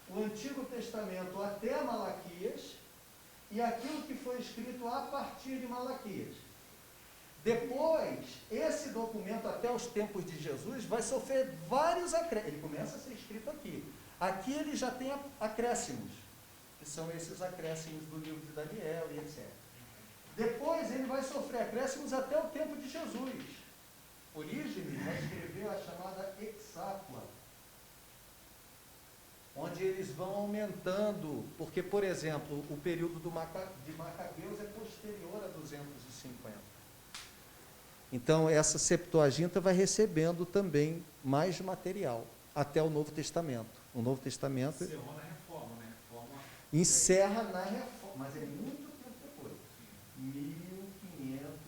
o Antigo Testamento até Malaquias e aquilo que foi escrito a partir de Malaquias. Depois, esse documento, até os tempos de Jesus, vai sofrer vários acréscimos. Ele começa a ser escrito aqui. Aqui ele já tem acréscimos, que são esses acréscimos do livro de Daniel e etc. Depois ele vai sofrer acréscimos até o tempo de Jesus. Orígenes vai escrever a chamada Hexáqua, onde eles vão aumentando, porque, por exemplo, o período de Macabeus é posterior a 250. Então, essa Septuaginta vai recebendo também mais material, até o Novo Testamento. O Novo Testamento Encerrou na reforma, né? Reforma encerra na reforma, mas é muito tempo depois. 1517.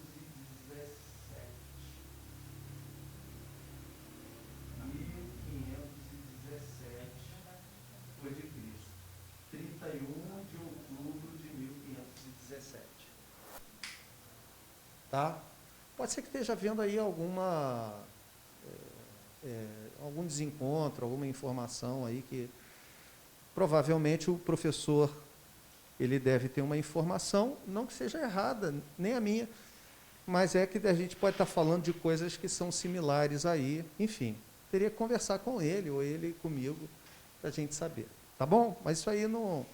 1517 depois de Cristo. 31 de outubro de 1517. Tá? Pode ser que esteja havendo aí algum desencontro, alguma informação aí que provavelmente o professor ele deve ter uma informação, não que seja errada, nem a minha, mas é que a gente pode estar falando de coisas que são similares aí, enfim, teria que conversar com ele ou ele comigo para a gente saber, tá bom? Mas isso aí não...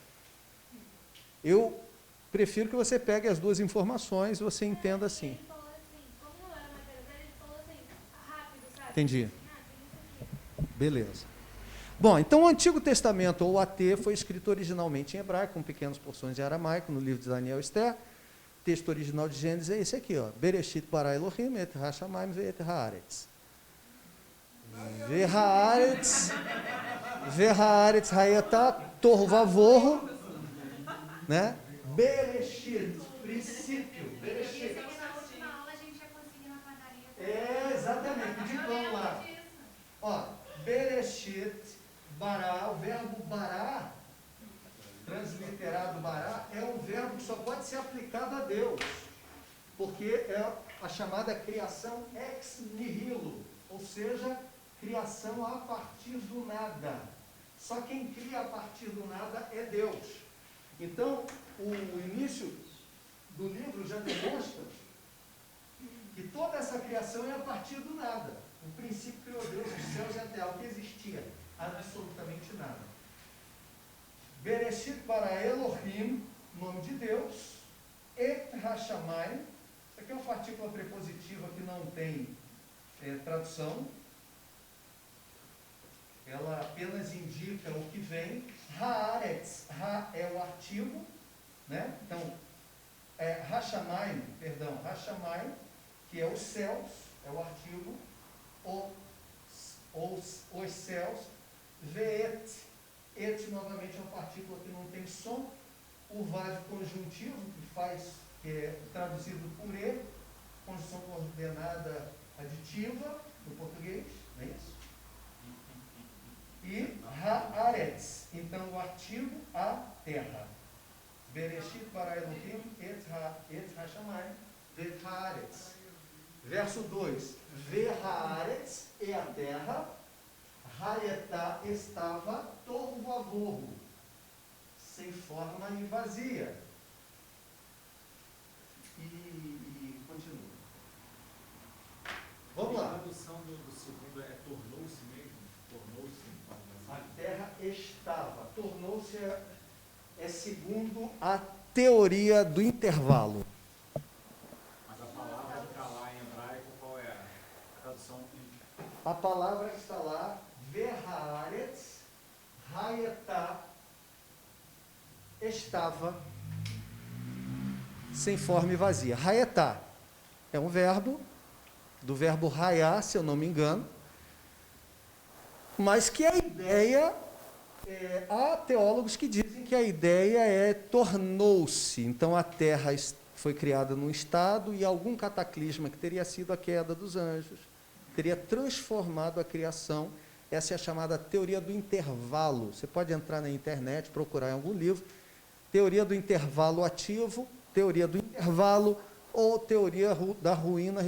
Eu prefiro que você pegue as duas informações e você entenda assim. Ele falou assim, como não era matéria dele, ele falou assim, rápido, sabe? Entendi. Ah, tem isso aqui. Beleza. Bom, então o Antigo Testamento, ou AT, foi escrito originalmente em hebraico, com pequenas porções de aramaico, no livro de Daniel e Esther. O texto original de Gênesis é esse aqui, ó. Bereshit bara Elohim et hashamayim ve'et haaretz. Ve'haaretz hayata tohu vavohu, né? Bereshit, princípio, Bereshit. Esse aqui na última aula a gente ia conseguir na padaria. É, exatamente, de Eu pão lembro lá. disso. Ó, Bereshit, bará, o verbo bará, transliterado bará, é um verbo que só pode ser aplicado a Deus, porque é a chamada criação ex nihilo, ou seja, criação a partir do nada. Só quem cria a partir do nada é Deus. Então, o início do livro já demonstra que toda essa criação é a partir do nada. O princípio criou Deus, os céus e a terra, o que existia? Absolutamente nada. Bereshit para Elohim, nome de Deus, et Hashamayim, isso aqui é uma partícula prepositiva que não tem tradução, ela apenas indica o que vem. Haaretz, Ha é o artigo, né? Então, Hashamayim, que é os céus, é o artigo, os céus, Ve'et, et novamente é uma partícula que não tem som, o vav conjuntivo, que é traduzido por e, conjunção coordenada aditiva, no português, não é isso? E Haaretz, então o artigo, a terra. Bereshit bara Elohim et Hashamayim ve'et Haaretz. Verso 2, Ve'haaretz é a terra, Hayetá estava tohu vavohu, sem forma e vazia. E continua. Vamos lá. A tradução do segundo é tornou-se mesmo? Tornou-se. A terra estava, tornou-se é segundo a teoria do intervalo. Mas a palavra que está lá em hebraico, qual é a tradução? A palavra que está lá, Ve'haaretz, Hayetá, estava sem forma e vazia. Hayetá é um verbo, do verbo hayá, se eu não me engano, mas que a ideia, há teólogos que dizem que a ideia é tornou-se. Então a terra foi criada num estado e algum cataclisma, que teria sido a queda dos anjos, teria transformado a criação. Essa é a chamada teoria do intervalo. Você pode entrar na internet, procurar em algum livro, teoria do intervalo ativo, teoria do intervalo ou teoria da ruína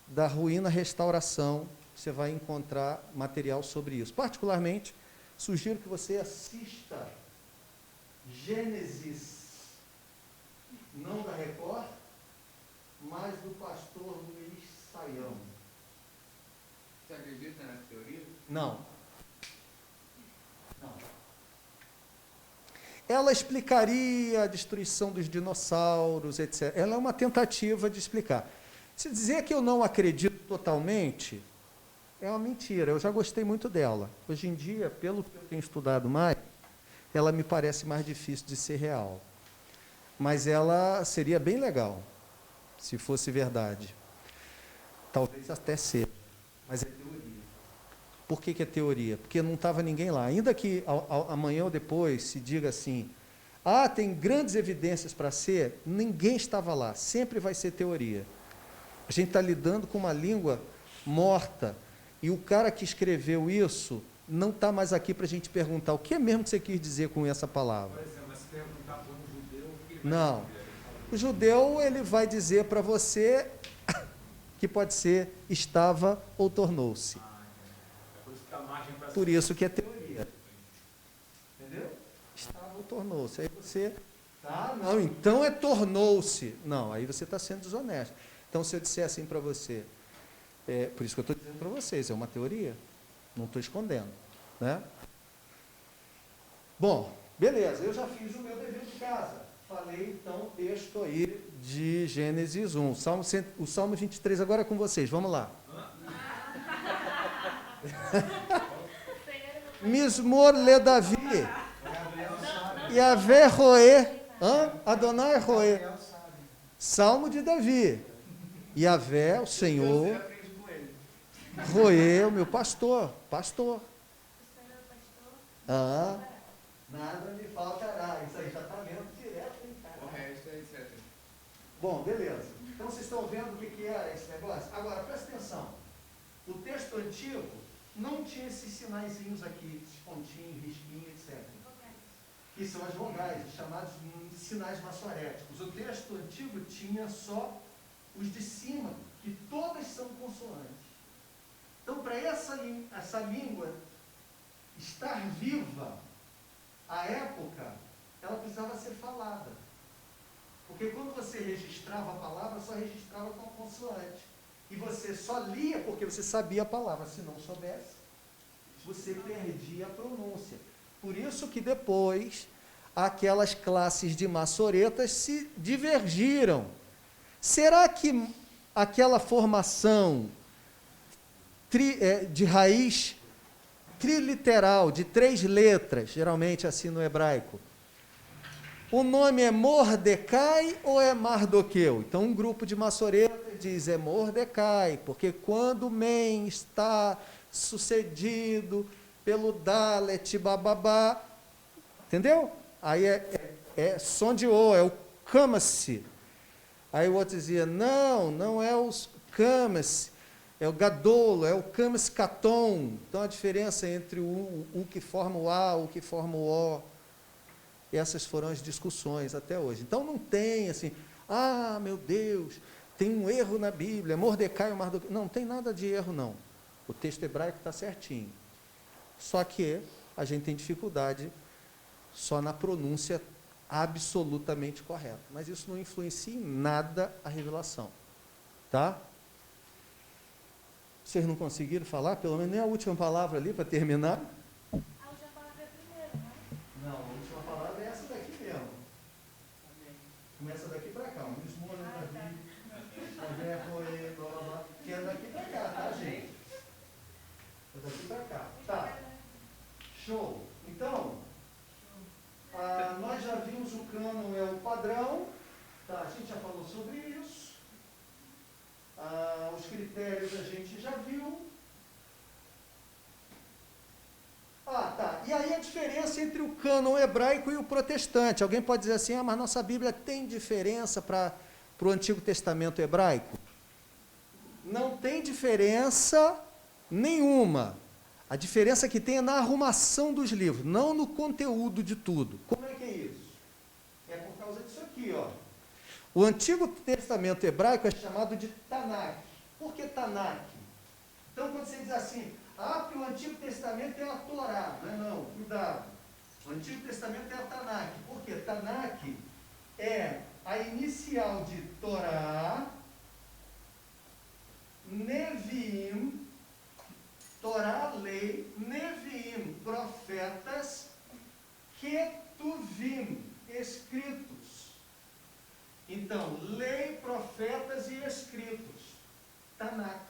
da ruína restauração, você vai encontrar material sobre isso. Particularmente, sugiro que você assista Gênesis, não da Record, mas do pastor Luiz Saião. Você acredita nessa teoria? Não. Ela explicaria a destruição dos dinossauros, etc. Ela é uma tentativa de explicar. Se dizer que eu não acredito totalmente, é uma mentira. Eu já gostei muito dela. Hoje em dia, pelo que eu tenho estudado mais, ela me parece mais difícil de ser real. Mas ela seria bem legal, se fosse verdade. Talvez até seja, mas é teoria. Por que é teoria? Porque não estava ninguém lá. Ainda que amanhã ou depois se diga assim, tem grandes evidências para ser, ninguém estava lá. Sempre vai ser teoria. A gente está lidando com uma língua morta, e o cara que escreveu isso não está mais aqui para a gente perguntar o que é mesmo que você quis dizer com essa palavra. Por exemplo, mas se perguntar para um judeu, o que ele vai Não. responder? O judeu, ele vai dizer para você que pode ser estava ou tornou-se. É por isso que dá margem para Por isso que é teoria. Entendeu? Estava ou tornou-se. Aí você, não, então é tornou-se. Não, aí você está sendo desonesto. Então, se eu disser assim para você, por isso que eu estou dizendo para vocês, é uma teoria, não estou escondendo. Né? Bom, beleza, eu já fiz o meu dever de casa. Falei, então, o texto aí de Gênesis 1. O Salmo 23 agora é com vocês, vamos lá. Mismor le Davi, Yahvé roê, Adonai roê. Salmo de Davi. Yahvé, o Senhor, roê, o meu pastor. Nada me faltará. Isso aí já está lendo direto em casa. O resto é etc. Bom, beleza. Então vocês estão vendo o que era esse negócio? Agora, presta atenção. O texto antigo não tinha esses sinaizinhos aqui, esses pontinhos, risquinhos, etc. Que são as vogais, chamados sinais maçoréticos. O texto antigo tinha só os de cima, que todas são consoantes. Então, para essa língua estar viva, à época, ela precisava ser falada. Porque quando você registrava a palavra, só registrava com a consoante. E você só lia porque você sabia a palavra. Se não soubesse, você perdia a pronúncia. Por isso que depois, aquelas classes de maçoretas se divergiram. Será que aquela formação de raiz triliteral, de 3 letras, geralmente assim no hebraico, o nome é Mordecai ou é Mardoqueu? Então, um grupo de maçoretas diz é Mordecai, porque quando Men está sucedido pelo Dalet, bababá, entendeu? Aí é som de O, é o Camas. Aí o outro dizia, não é o Camas, é o Gadolo, é o Camas Caton. Então, a diferença entre o que forma o A, o que forma o O. Essas foram as discussões até hoje. Então, não tem assim, meu Deus, tem um erro na Bíblia, Mordecai ou Mardoqueu. Não tem nada de erro, não. O texto hebraico está certinho. Só que a gente tem dificuldade só na pronúncia absolutamente correta. Mas isso não influencia em nada a revelação. Tá? Vocês não conseguiram falar, pelo menos nem a última palavra ali, para terminar? A última palavra é primeiro, né? Não, a última palavra é essa daqui mesmo. Começa daqui para cá. O mesmo olho Davi, que é daqui para cá, tá, gente? É daqui para cá. Tá. Show. Então, nós já vimos o cânon é o padrão. Tá, a gente já falou sobre isso. Os critérios a gente já viu. Tá. E aí a diferença entre o cânon hebraico e o protestante. Alguém pode dizer assim, mas nossa Bíblia tem diferença para o Antigo Testamento hebraico? Não tem diferença nenhuma. A diferença que tem é na arrumação dos livros, não no conteúdo de tudo. Como é que é isso? É por causa disso aqui, ó. O Antigo Testamento hebraico é chamado de Tanakh, Por que Tanakh? Então, quando você diz assim, que o Antigo Testamento é a Torá, não é não, cuidado. O Antigo Testamento é a Tanakh. Por quê? Tanakh é a inicial de Torá, Neviim, Torá, lei, Neviim, profetas, Ketuvim, escritos. Então, lei, profetas e escritos. Tanakh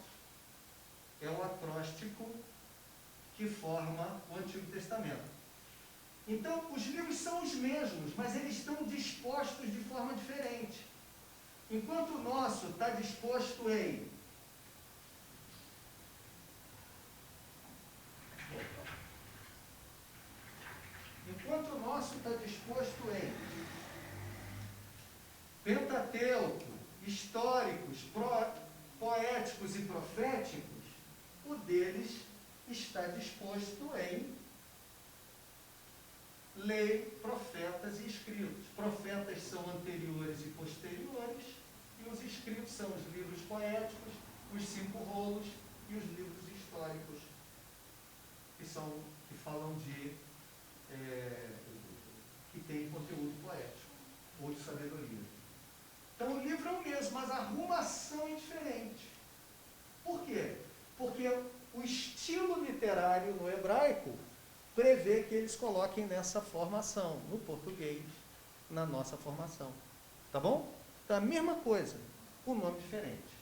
é o acróstico que forma o Antigo Testamento. Então, os livros são os mesmos, mas eles estão dispostos de forma diferente. Enquanto o nosso está disposto em Pentateuco, históricos, poéticos e proféticos, o deles está disposto em lei, profetas e escritos. Profetas são anteriores e posteriores, e os escritos são os livros poéticos, os 5 rolos e os livros históricos, que falam de que tem conteúdo poético ou de sabedoria. Então o livro é o mesmo, mas a arrumação é diferente. Por quê? Porque o estilo literário no hebraico prevê que eles coloquem nessa formação, no português, na nossa formação. Tá bom? Então a mesma coisa, o nome diferente.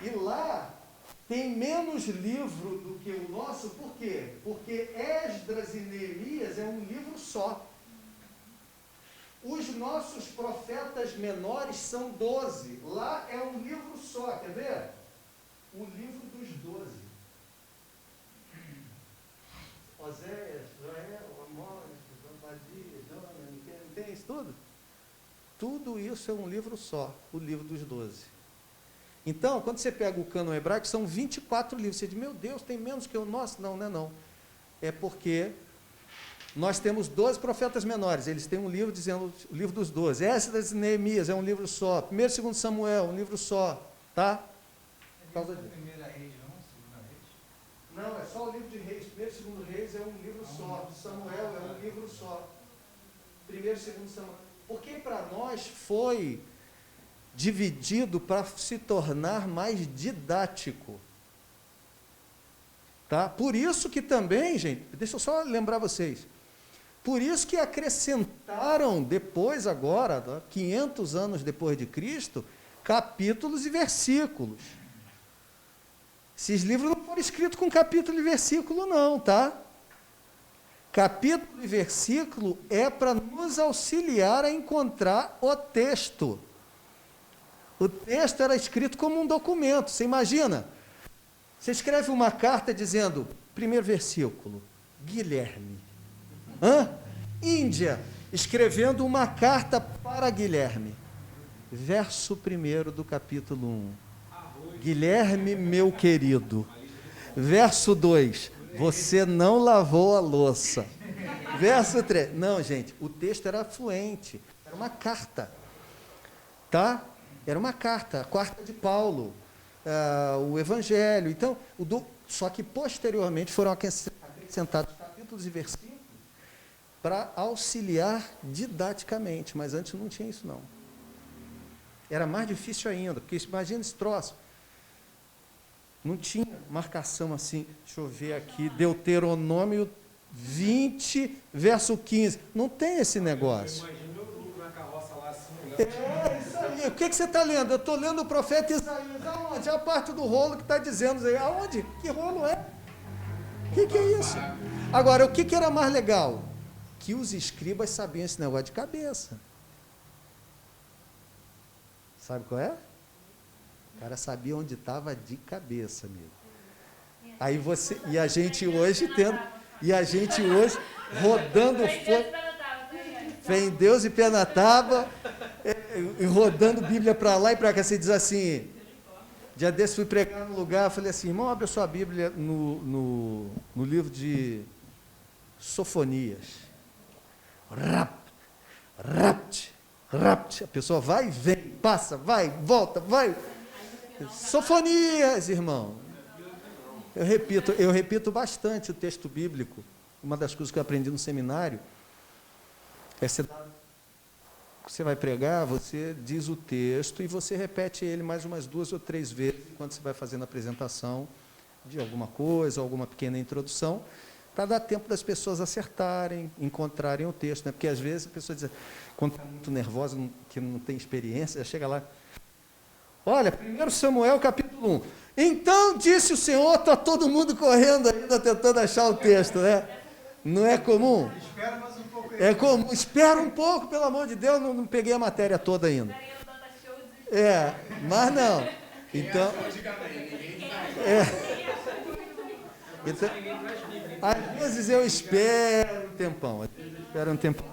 E lá tem menos livro do que o nosso, por quê? Porque Esdras e Neemias é um livro só. Os nossos profetas menores são 12. Lá é um livro só, quer ver? O livro dos 12. Oséias, Joel, Amós, Obadias, Jonas, não tem isso tudo? Tudo isso é um livro só, o livro dos 12. Então, quando você pega o cânon hebraico, são 24 livros. Você diz, meu Deus, tem menos que o nosso? Não, não é não. É porque nós temos 12 profetas menores. Eles têm um livro dizendo, o livro dos 12. Esdras e Neemias é um livro só. 1º e 2º Samuel, um livro só. Tá? Por causa disso. Primeira Reis, não? Segunda Reis? Não, é só o livro de Reis. 1º e 2º Reis é um livro só. Samuel é um livro só. 1º e 2º Samuel. Porque para nós foi dividido para se tornar mais didático. Tá? Por isso que também, gente, deixa eu só lembrar vocês, por isso que acrescentaram depois agora, 500 anos depois de Cristo, capítulos e versículos. Esses livros não foram escritos com capítulo e versículo não, tá? Capítulo e versículo é para nos auxiliar a encontrar o texto. O texto era escrito como um documento. Você imagina? Você escreve uma carta dizendo, primeiro versículo, Guilherme. Índia, escrevendo uma carta para Guilherme. Verso 1 do capítulo 1. Guilherme, meu querido. Verso 2. Você não lavou a louça. Verso 3. Não, gente, o texto era fluente. Era uma carta. Tá? Era uma carta, a carta de Paulo, o Evangelho. Então, só que posteriormente foram acrescentados capítulos e versículos para auxiliar didaticamente, mas antes não tinha isso não. Era mais difícil ainda, porque imagina esse troço. Não tinha marcação assim, deixa eu ver aqui, Deuteronômio 20, verso 15. Não tem esse negócio. Isso aí. O que você está lendo? Eu estou lendo o profeta Isaías. Aonde? A parte do rolo que está dizendo aí. Aonde? Que rolo é? O que é isso? Agora, o que era mais legal? Que os escribas sabiam esse negócio de cabeça. Sabe qual é? O cara sabia onde estava de cabeça, amigo. Aí você. E a gente hoje tendo. E a gente hoje rodando fé em Deus e pé na tábua. E rodando Bíblia para lá e para cá, você diz assim, dia desse fui pregar num lugar, eu falei assim, irmão, abre a sua Bíblia no livro de Sofonias. Rapt, a pessoa vai e vem, passa, vai, volta, vai. Sofonias, irmão. Eu repito bastante o texto bíblico. Uma das coisas que eu aprendi no seminário é você vai pregar, você diz o texto e você repete ele mais umas 2 ou 3 vezes enquanto você vai fazendo a apresentação de alguma coisa, alguma pequena introdução, para dar tempo das pessoas acertarem, encontrarem o texto, né? Porque às vezes a pessoa diz, quando está muito nervosa, que não tem experiência, chega lá, olha, 1 Samuel capítulo 1, então disse o Senhor, está todo mundo correndo ainda tentando achar o texto, né? Não é comum? Espera mais um pouco aí. É comum, espera um pouco, pelo amor de Deus, não peguei a matéria toda ainda. Mas não. Então, então, às vezes eu espero um tempão.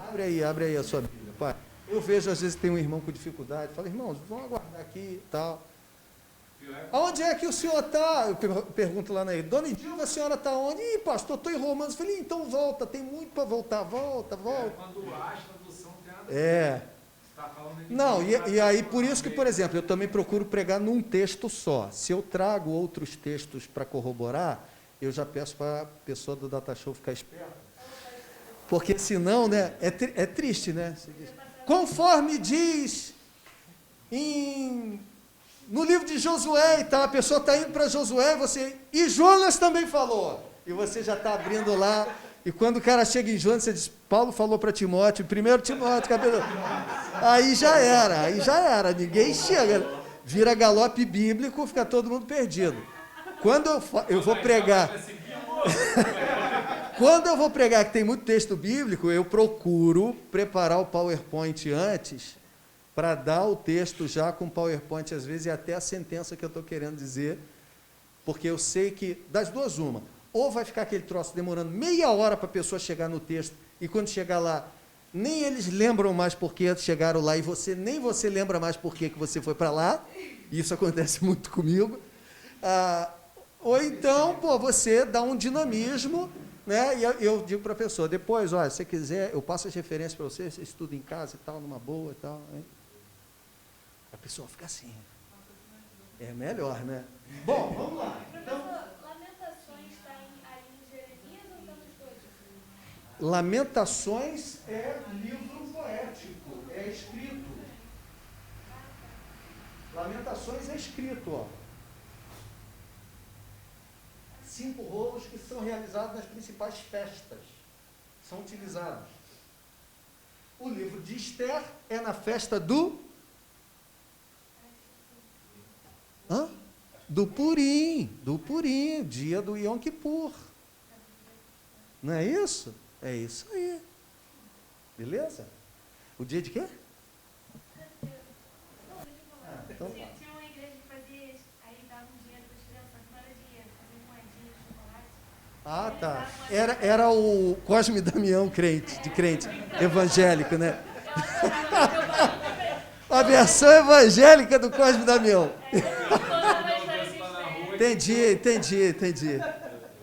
Abre aí a sua Bíblia, pai. Eu vejo, às vezes, tem um irmão com dificuldade. Falo, irmãos, vamos aguardar aqui e tal. Aonde é que o senhor está? Eu pergunto lá na igreja. Dona Edilva, a senhora está onde? Ih, pastor, estou em Romanos. Eu falei, então volta, tem muito para voltar. Volta. Quando acha a tradução tem nada a ver. É. Está falando de Não, e aí por isso que, por exemplo, eu também procuro pregar num texto só. Se eu trago outros textos para corroborar, eu já peço para a pessoa do Data Show ficar esperta. Porque senão, né, é triste, né? Conforme diz no livro de Josué e tal, a pessoa está indo para Josué, e Jonas também falou. E você já está abrindo lá, e quando o cara chega em Jonas, você diz, Paulo falou para Timóteo, 1 Timóteo, capítulo... Aí já era, ninguém chega. Vira galope bíblico, fica todo mundo perdido. Quando eu vou pregar... Quando eu vou pregar que tem muito texto bíblico, eu procuro preparar o PowerPoint antes, para dar o texto já com PowerPoint, às vezes, e até a sentença que eu estou querendo dizer, porque eu sei que, das duas, uma, ou vai ficar aquele troço demorando meia hora para a pessoa chegar no texto, e quando chegar lá, nem eles lembram mais por que chegaram lá, e nem você lembra mais por que você foi para lá, isso acontece muito comigo, ou então, você dá um dinamismo, né? E eu digo para a pessoa, depois, olha, se você quiser, eu passo as referências para você estuda em casa e tal, numa boa e tal, hein? A pessoa fica assim. É melhor, né? Bom, vamos lá. Professor, Lamentações está aí em Jeremias ou está nos dois? Lamentações é livro poético, é escrito. Lamentações é escrito, ó. 5 rolos que são realizados nas principais festas. São utilizados. O livro de Esther é na festa do Purim, dia do Yom Kippur. Não é isso? É isso aí. Beleza? O dia de quê? Então, Tinha uma igreja que fazia isso, aí dava um dinheiro para as crianças, só que não era dinheiro, fazia moedinha de chocolate. Era o Cosme Damião crente evangélico, né? A versão evangélica do Cosme Damião. Entendi.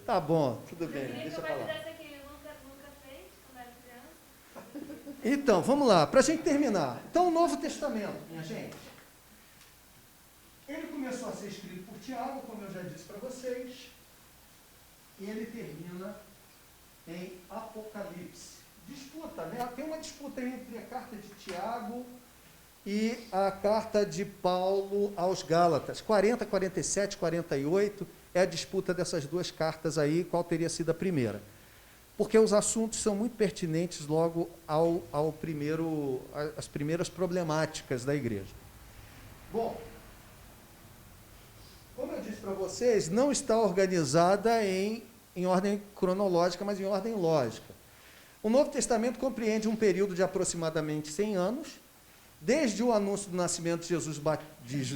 Tá bom, tudo bem, deixa eu falar. Então, vamos lá, para a gente terminar. Então, o Novo Testamento, minha gente, ele começou a ser escrito por Tiago, como eu já disse para vocês, e ele termina em Apocalipse. Disputa, né? Tem uma disputa entre a carta de Tiago e a carta de Paulo aos Gálatas. 40, 47, 48 é a disputa dessas duas cartas aí, qual teria sido a primeira. Porque os assuntos são muito pertinentes logo às primeiras problemáticas da igreja. Bom, como eu disse para vocês, não está organizada em ordem cronológica, mas em ordem lógica. O Novo Testamento compreende um período de aproximadamente 100 anos, desde o anúncio do nascimento de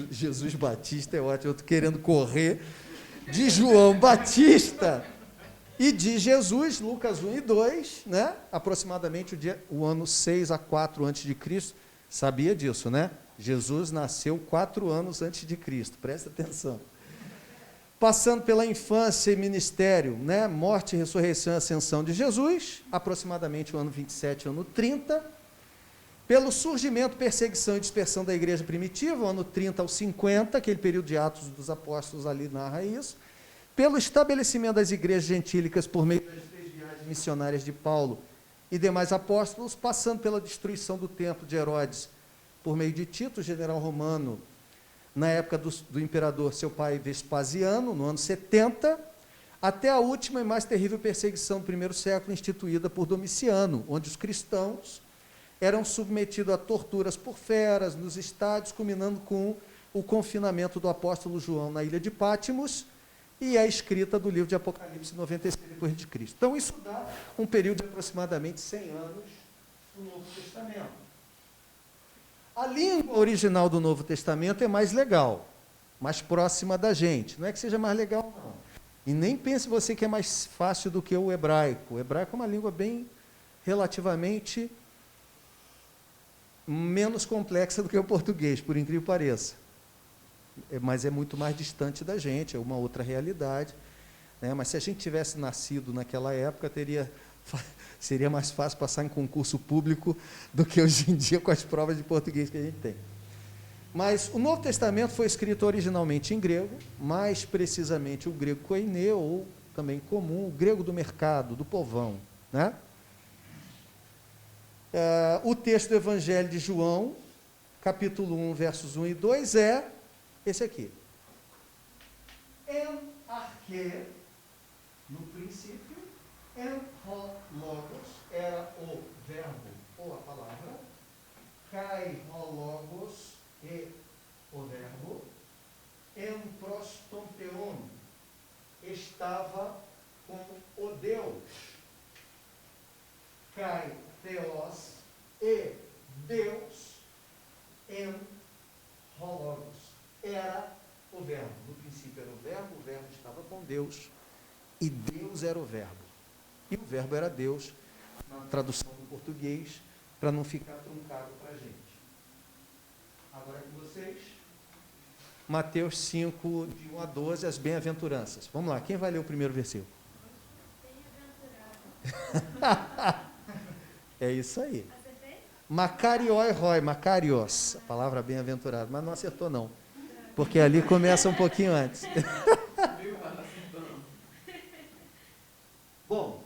Jesus Batista, é ótimo, eu estou querendo correr, de João Batista e de Jesus, Lucas 1 e 2, né? Aproximadamente o ano 6 a 4 a.C., sabia disso, né? Jesus nasceu 4 anos antes de Cristo, presta atenção. Passando pela infância e ministério, né? Morte, ressurreição e ascensão de Jesus, aproximadamente o ano 27, ano 30, Pelo surgimento, perseguição e dispersão da igreja primitiva, ano 30 ao 50, aquele período de Atos dos Apóstolos ali narra isso. Pelo estabelecimento das igrejas gentílicas por meio das 3 viagens missionárias de Paulo e demais apóstolos, passando pela destruição do templo de Herodes por meio de Tito, general romano, na época do imperador seu pai Vespasiano, no ano 70, até a última e mais terrível perseguição do primeiro século, instituída por Domiciano, onde os cristãos eram submetidos a torturas por feras nos estádios, culminando com o confinamento do apóstolo João na ilha de Pátimos e a escrita do livro de Apocalipse 96 depois de Cristo. Então, isso dá um período de aproximadamente 100 anos do Novo Testamento. A língua original do Novo Testamento é mais legal, mais próxima da gente. Não é que seja mais legal, não. E nem pense você que é mais fácil do que o hebraico. O hebraico é uma língua bem, relativamente, menos complexa do que o português, por incrível que pareça. Mas é muito mais distante da gente, é uma outra realidade. Né? Mas se a gente tivesse nascido naquela época, seria mais fácil passar em concurso público do que hoje em dia com as provas de português que a gente tem. Mas o Novo Testamento foi escrito originalmente em grego, mais precisamente o grego koinê, ou também comum, o grego do mercado, do povão. Né? O texto do Evangelho de João, capítulo 1, versos 1 e 2, é esse aqui. En arche, no princípio, en ho logos, era o verbo ou a palavra, kai ho logos, e o verbo, en prostonteon, estava com o Deus, kai theos, e Deus, en ho logos, era o verbo. No princípio era o verbo estava com Deus, e Deus era o verbo. E o verbo era Deus, na tradução do português, para não ficar truncado para a gente. Agora com vocês, Mateus 5, de 1 a 12, as bem-aventuranças. Vamos lá, quem vai ler o primeiro versículo? É isso aí. Macarioi roi, Macarios, a palavra bem-aventurado, mas não acertou não, porque ali começa um pouquinho antes. Bom,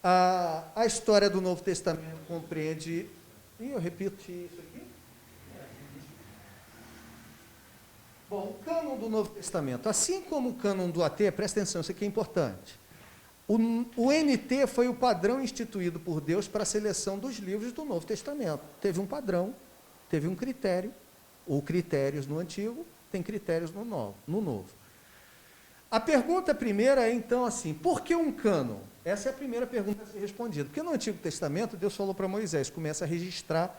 a história do Novo Testamento compreende, e eu repito isso aqui. Bom, o cânon do Novo Testamento, assim como o cânon do AT, presta atenção, isso aqui é importante. O NT foi o padrão instituído por Deus para a seleção dos livros do Novo Testamento. Teve um padrão, teve um critério, ou critérios no Antigo, tem critérios no Novo. A pergunta primeira é, então, assim, por que um cânon? Essa é a primeira pergunta a ser respondida. Porque no Antigo Testamento, Deus falou para Moisés, começa a registrar,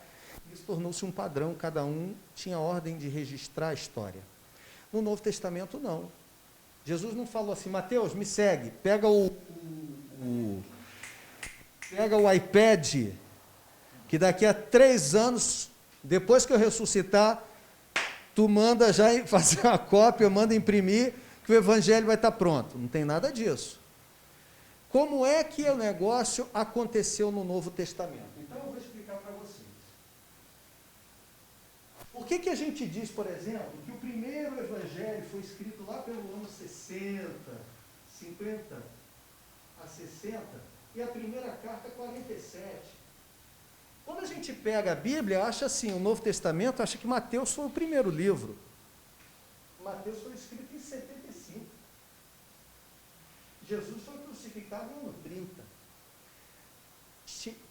isso tornou-se um padrão, cada um tinha a ordem de registrar a história. No Novo Testamento, não. Jesus não falou assim, Mateus, me segue, pega o iPad, que daqui a 3 anos, depois que eu ressuscitar, tu manda já fazer uma cópia, manda imprimir, que o evangelho vai estar pronto. Não tem nada disso. Como é que o negócio aconteceu no Novo Testamento? Então eu vou explicar para vocês. Por que a gente diz, por exemplo, que o primeiro evangelho foi escrito lá pelo ano 60, 50 a 60, e a primeira carta 47? Quando a gente pega a Bíblia, acha assim, o Novo Testamento, acha que Mateus foi o primeiro livro. Mateus foi escrito em 75. Jesus foi crucificado no ano 30.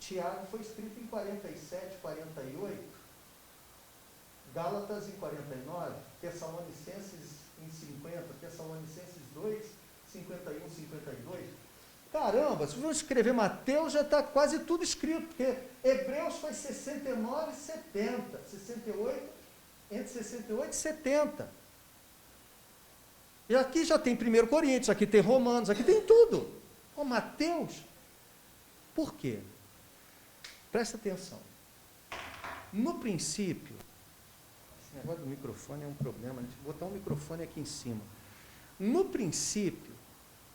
Tiago foi escrito em 47, 48. Gálatas em 49, Tessalonicenses em 50, Tessalonicenses 2, 51, 52. Caramba, se for escrever Mateus, já está quase tudo escrito, porque Hebreus foi 69 e 70, 68, entre 68 e 70. E aqui já tem 1 Coríntios, aqui tem Romanos, aqui tem tudo. Ô, Mateus, por quê? Presta atenção. No princípio, esse negócio do microfone é um problema, a gente vou botar um microfone aqui em cima. No princípio,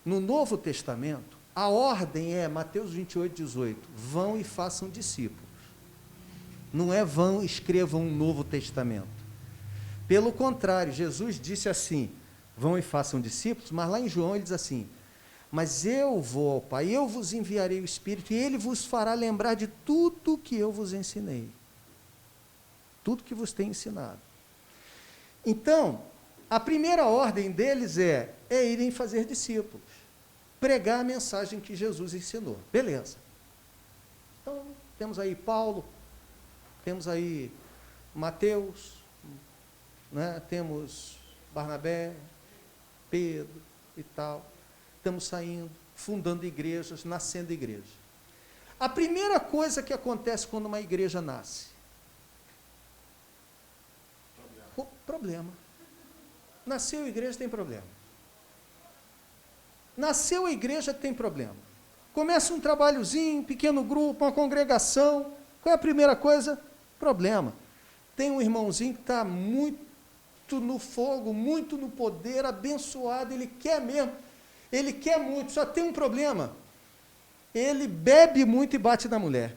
no Novo Testamento, a ordem é Mateus 28, 18, vão e façam discípulos. Não é vão, escrevam um Novo Testamento. Pelo contrário, Jesus disse assim, vão e façam discípulos, mas lá em João ele diz assim, mas eu vou ao Pai, eu vos enviarei o Espírito, e ele vos fará lembrar de tudo que eu vos ensinei. Tudo que vos tenho ensinado. Então, a primeira ordem deles é irem fazer discípulos, pregar a mensagem que Jesus ensinou. Beleza. Então, temos aí Paulo, temos aí Mateus, né? Temos Barnabé, Pedro e tal. Estamos saindo, fundando igrejas, nascendo igreja. A primeira coisa que acontece quando uma igreja nasce? Problema. Nasceu a igreja, tem problema. Nasceu a igreja, tem problema. Começa um trabalhozinho, pequeno grupo, uma congregação. Qual é a primeira coisa? Problema. Tem um irmãozinho que está muito no fogo, muito no poder, abençoado, ele quer mesmo, ele quer muito, só tem um problema. Ele bebe muito e bate na mulher.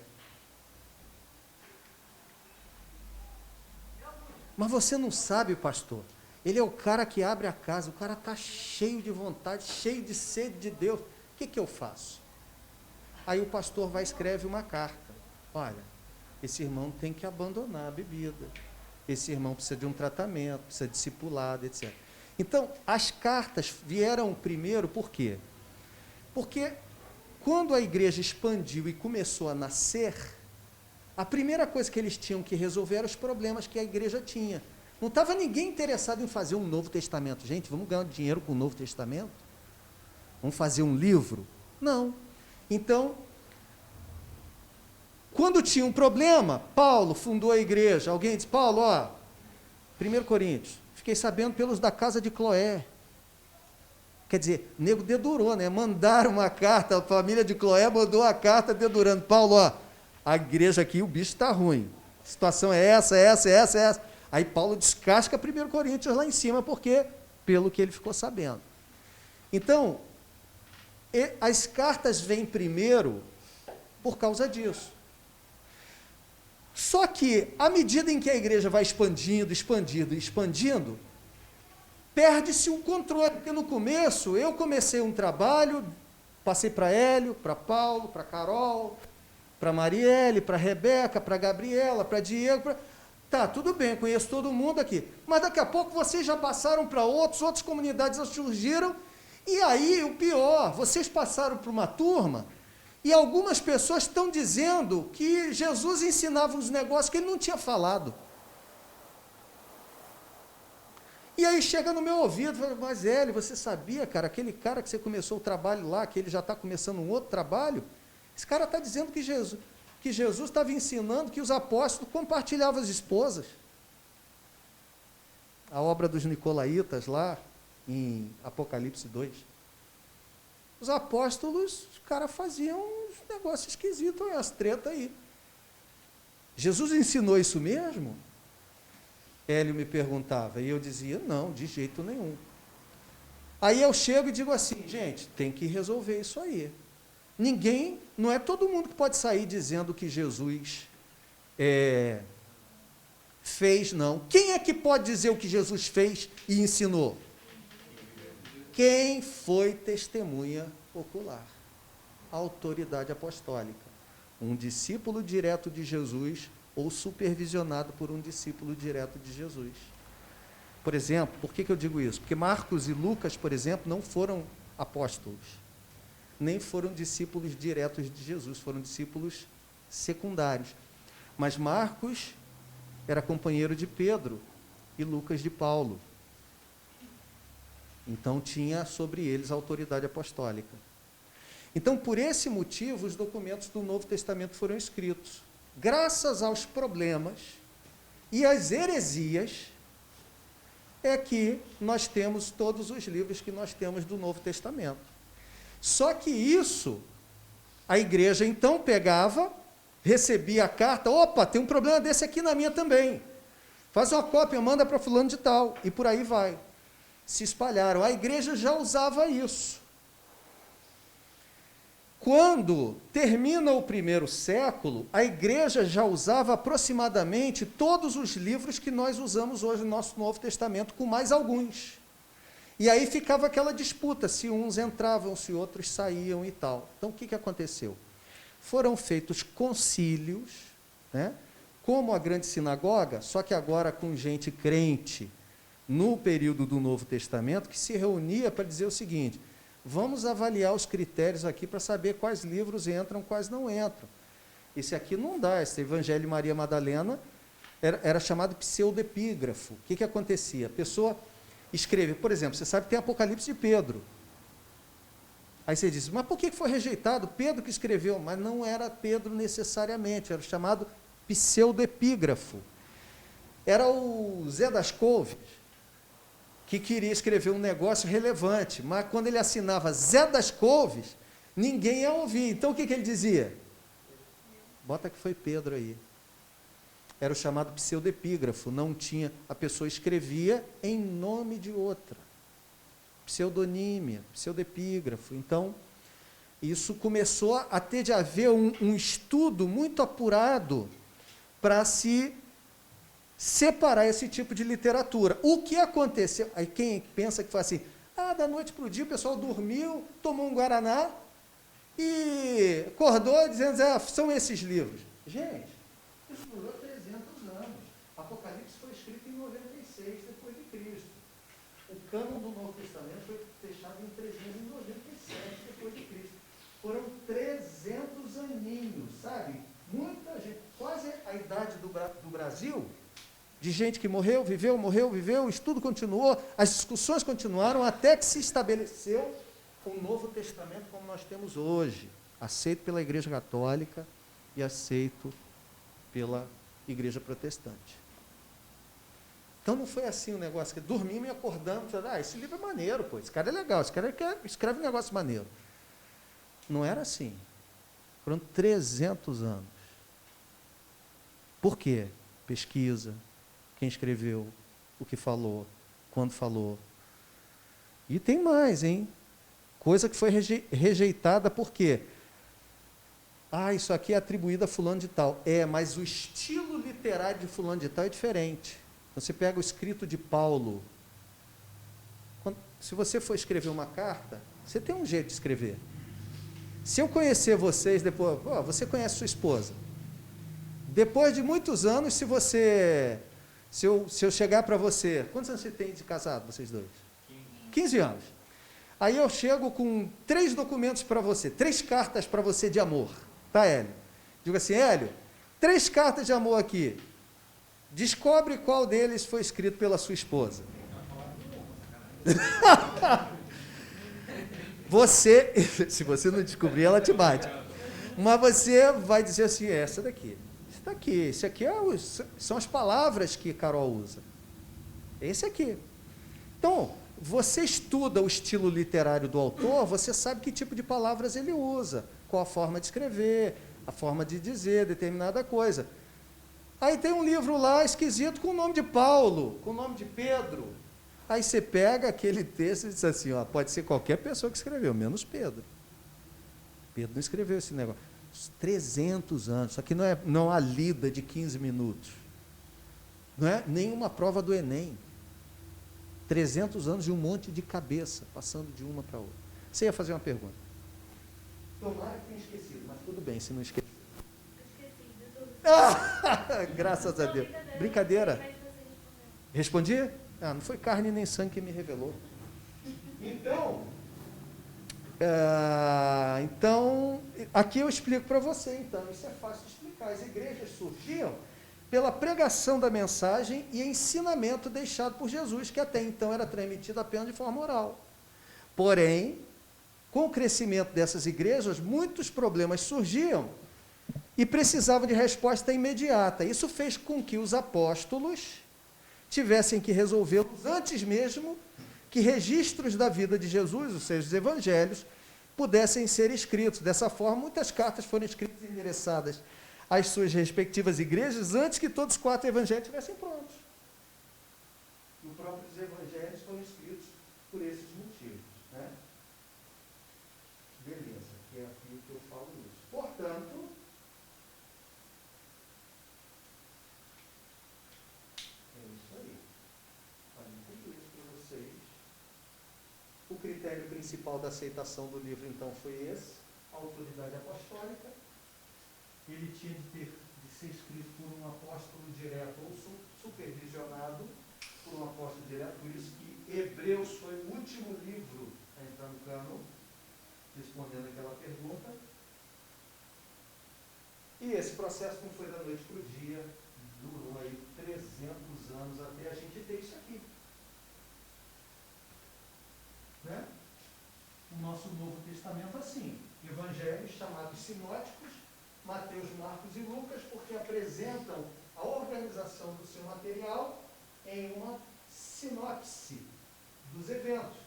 Mas você não sabe, pastor. Ele é o cara que abre a casa, o cara está cheio de vontade, cheio de sede de Deus. O que eu faço? Aí o pastor vai e escreve uma carta. Olha, esse irmão tem que abandonar a bebida. Esse irmão precisa de um tratamento, precisa de discipulado, etc. Então, as cartas vieram primeiro, por quê? Porque quando a igreja expandiu e começou a nascer, a primeira coisa que eles tinham que resolver eram os problemas que a igreja tinha. Não estava ninguém interessado em fazer um Novo Testamento. Gente, vamos ganhar dinheiro com o Novo Testamento? Vamos fazer um livro? Não. Então, quando tinha um problema, Paulo fundou a igreja. Alguém disse, Paulo, 1 Coríntios, fiquei sabendo pelos da casa de Cloé. Quer dizer, nego dedurou, né? Mandaram uma carta, a família de Cloé mandou a carta dedurando. Paulo, a igreja aqui, o bicho está ruim. A situação é essa. Aí Paulo descasca 1 Coríntios lá em cima, porque pelo que ele ficou sabendo. Então, as cartas vêm primeiro por causa disso. Só que, à medida em que a igreja vai expandindo, perde-se o controle, porque no começo eu comecei um trabalho, passei para Hélio, para Paulo, para Carol, para Marielle, para Rebeca, para Gabriela, para Diego, tá, tudo bem, conheço todo mundo aqui, mas daqui a pouco vocês já passaram para outras comunidades surgiram, e aí o pior, vocês passaram para uma turma, e algumas pessoas estão dizendo que Jesus ensinava uns negócios que ele não tinha falado. E aí chega no meu ouvido, fala, mas Hélio, você sabia, cara, aquele cara que você começou o trabalho lá, que ele já está começando um outro trabalho, esse cara está dizendo que Jesus estava ensinando que os apóstolos compartilhavam as esposas. A obra dos Nicolaitas lá, em Apocalipse 2. Os apóstolos, os caras faziam uns negócios esquisitos, as tretas aí. Jesus ensinou isso mesmo? Hélio me perguntava, e eu dizia, não, de jeito nenhum. Aí eu chego e digo assim, gente, tem que resolver isso aí. Ninguém, não é todo mundo que pode sair dizendo que Jesus fez, não. Quem é que pode dizer o que Jesus fez e ensinou? Quem foi testemunha ocular? A autoridade apostólica. Um discípulo direto de Jesus ou supervisionado por um discípulo direto de Jesus. Por exemplo, por que eu digo isso? Porque Marcos e Lucas, por exemplo, não foram apóstolos, nem foram discípulos diretos de Jesus, foram discípulos secundários. Mas Marcos era companheiro de Pedro e Lucas de Paulo. Então tinha sobre eles a autoridade apostólica. Então, por esse motivo, os documentos do Novo Testamento foram escritos. Graças aos problemas e às heresias, é que nós temos todos os livros que nós temos do Novo Testamento. Só que isso, a igreja então pegava, recebia a carta, opa, tem um problema desse aqui na minha também. Faz uma cópia, manda para fulano de tal, e por aí vai. Se espalharam. A igreja já usava isso. quando termina o primeiro século, a igreja já usava aproximadamente todos os livros que nós usamos hoje no nosso Novo Testamento, com mais alguns. E aí ficava aquela disputa, se uns entravam, se outros saíam e tal. Então, o que aconteceu? Foram feitos concílios, né, como a grande sinagoga, só que agora com gente crente, no período do Novo Testamento, que se reunia para dizer o seguinte: vamos avaliar os critérios aqui para saber quais livros entram, quais não entram. Esse aqui não dá, esse Evangelho de Maria Madalena era chamado pseudepígrafo. O que acontecia? A pessoa escreve, por exemplo, você sabe que tem Apocalipse de Pedro. Aí você diz, mas por que foi rejeitado? Pedro que escreveu, mas não era Pedro necessariamente, era chamado pseudepígrafo. Era o Zé das Couves, que queria escrever um negócio relevante, mas quando ele assinava Zé das Couves, ninguém ia ouvir. Então o que ele dizia? Bota que foi Pedro aí. Era o chamado pseudepígrafo, não tinha, a pessoa escrevia em nome de outra. Pseudonímia, pseudepígrafo. Então, isso começou a ter de haver um estudo muito apurado para se separar esse tipo de literatura. O que aconteceu? Aí quem pensa que foi assim, da noite para o dia o pessoal dormiu, tomou um guaraná e acordou dizendo, são esses livros. Gente, isso durou 300 anos. Apocalipse foi escrito em 96 depois de Cristo. O cânon do Novo Testamento foi fechado em 397 depois de Cristo. Foram 300 aninhos, sabe? Muita gente, quase a idade do Brasil, de gente que morreu, viveu, o estudo continuou, as discussões continuaram até que se estabeleceu o Novo Testamento como nós temos hoje, aceito pela Igreja Católica e aceito pela Igreja Protestante. Então não foi assim o negócio, que dormimos e acordamos, esse livro é maneiro, pô, esse cara é legal, esse cara escreve um negócio maneiro. Não era assim. Foram 300 anos. Por quê? Pesquisa, quem escreveu, o que falou, quando falou. E tem mais, hein? Coisa que foi rejeitada, por quê? Isso aqui é atribuído a fulano de tal. Mas o estilo literário de fulano de tal é diferente. Você pega o escrito de Paulo. Se você for escrever uma carta, você tem um jeito de escrever. Se eu conhecer vocês depois, você conhece sua esposa. Depois de muitos anos, se eu chegar para você, quantos anos você tem de casado, vocês dois? 15 anos. Aí eu chego com 3 documentos para você, 3 cartas para você de amor, tá, Hélio? Digo assim, Hélio, 3 cartas de amor aqui. Descobre qual deles foi escrito pela sua esposa. Você, se você não descobrir, ela te bate. Mas você vai dizer assim, essa daqui. Esse aqui são as palavras que Carol usa. Esse aqui. Então, você estuda o estilo literário do autor, você sabe que tipo de palavras ele usa, qual a forma de escrever, a forma de dizer determinada coisa. Aí tem um livro lá esquisito com o nome de Paulo, com o nome de Pedro. Aí você pega aquele texto e diz assim, pode ser qualquer pessoa que escreveu, menos Pedro. Pedro não escreveu esse negócio. 300 anos, isso aqui não é uma lida de 15 minutos. Não é nenhuma prova do Enem. 300 anos de um monte de cabeça, passando de uma para outra. Você ia fazer uma pergunta. Tomara que tenha esquecido, mas tudo bem, se não esquecer. Graças a Deus. Brincadeira. Respondi? Não foi carne nem sangue que me revelou. Então, aqui eu explico para você, então, isso é fácil de explicar. As igrejas surgiam pela pregação da mensagem e ensinamento deixado por Jesus, que até então era transmitido apenas de forma oral. Porém, com o crescimento dessas igrejas, muitos problemas surgiam e precisavam de resposta imediata. Isso fez com que os apóstolos tivessem que resolvê-los antes mesmo que registros da vida de Jesus, ou seja, os evangelhos, pudessem ser escritos. Dessa forma, muitas cartas foram escritas e endereçadas às suas respectivas igrejas antes que todos os 4 evangelhos estivessem prontos. E os próprios evangelhos foram escritos por esses motivos. Né? Beleza, que é aqui que eu critério principal da aceitação do livro, então, foi esse, a autoridade apostólica. Ele tinha de ser escrito por um apóstolo direto ou supervisionado por um apóstolo direto, por isso que Hebreus foi o último livro a entrar no cânon, respondendo aquela pergunta. E esse processo não foi da noite para o dia, durou aí 300 anos até a gente ter isso aqui. Né? O nosso Novo Testamento assim, evangelhos chamados sinóticos, Mateus, Marcos e Lucas, porque apresentam a organização do seu material em uma sinopse dos eventos.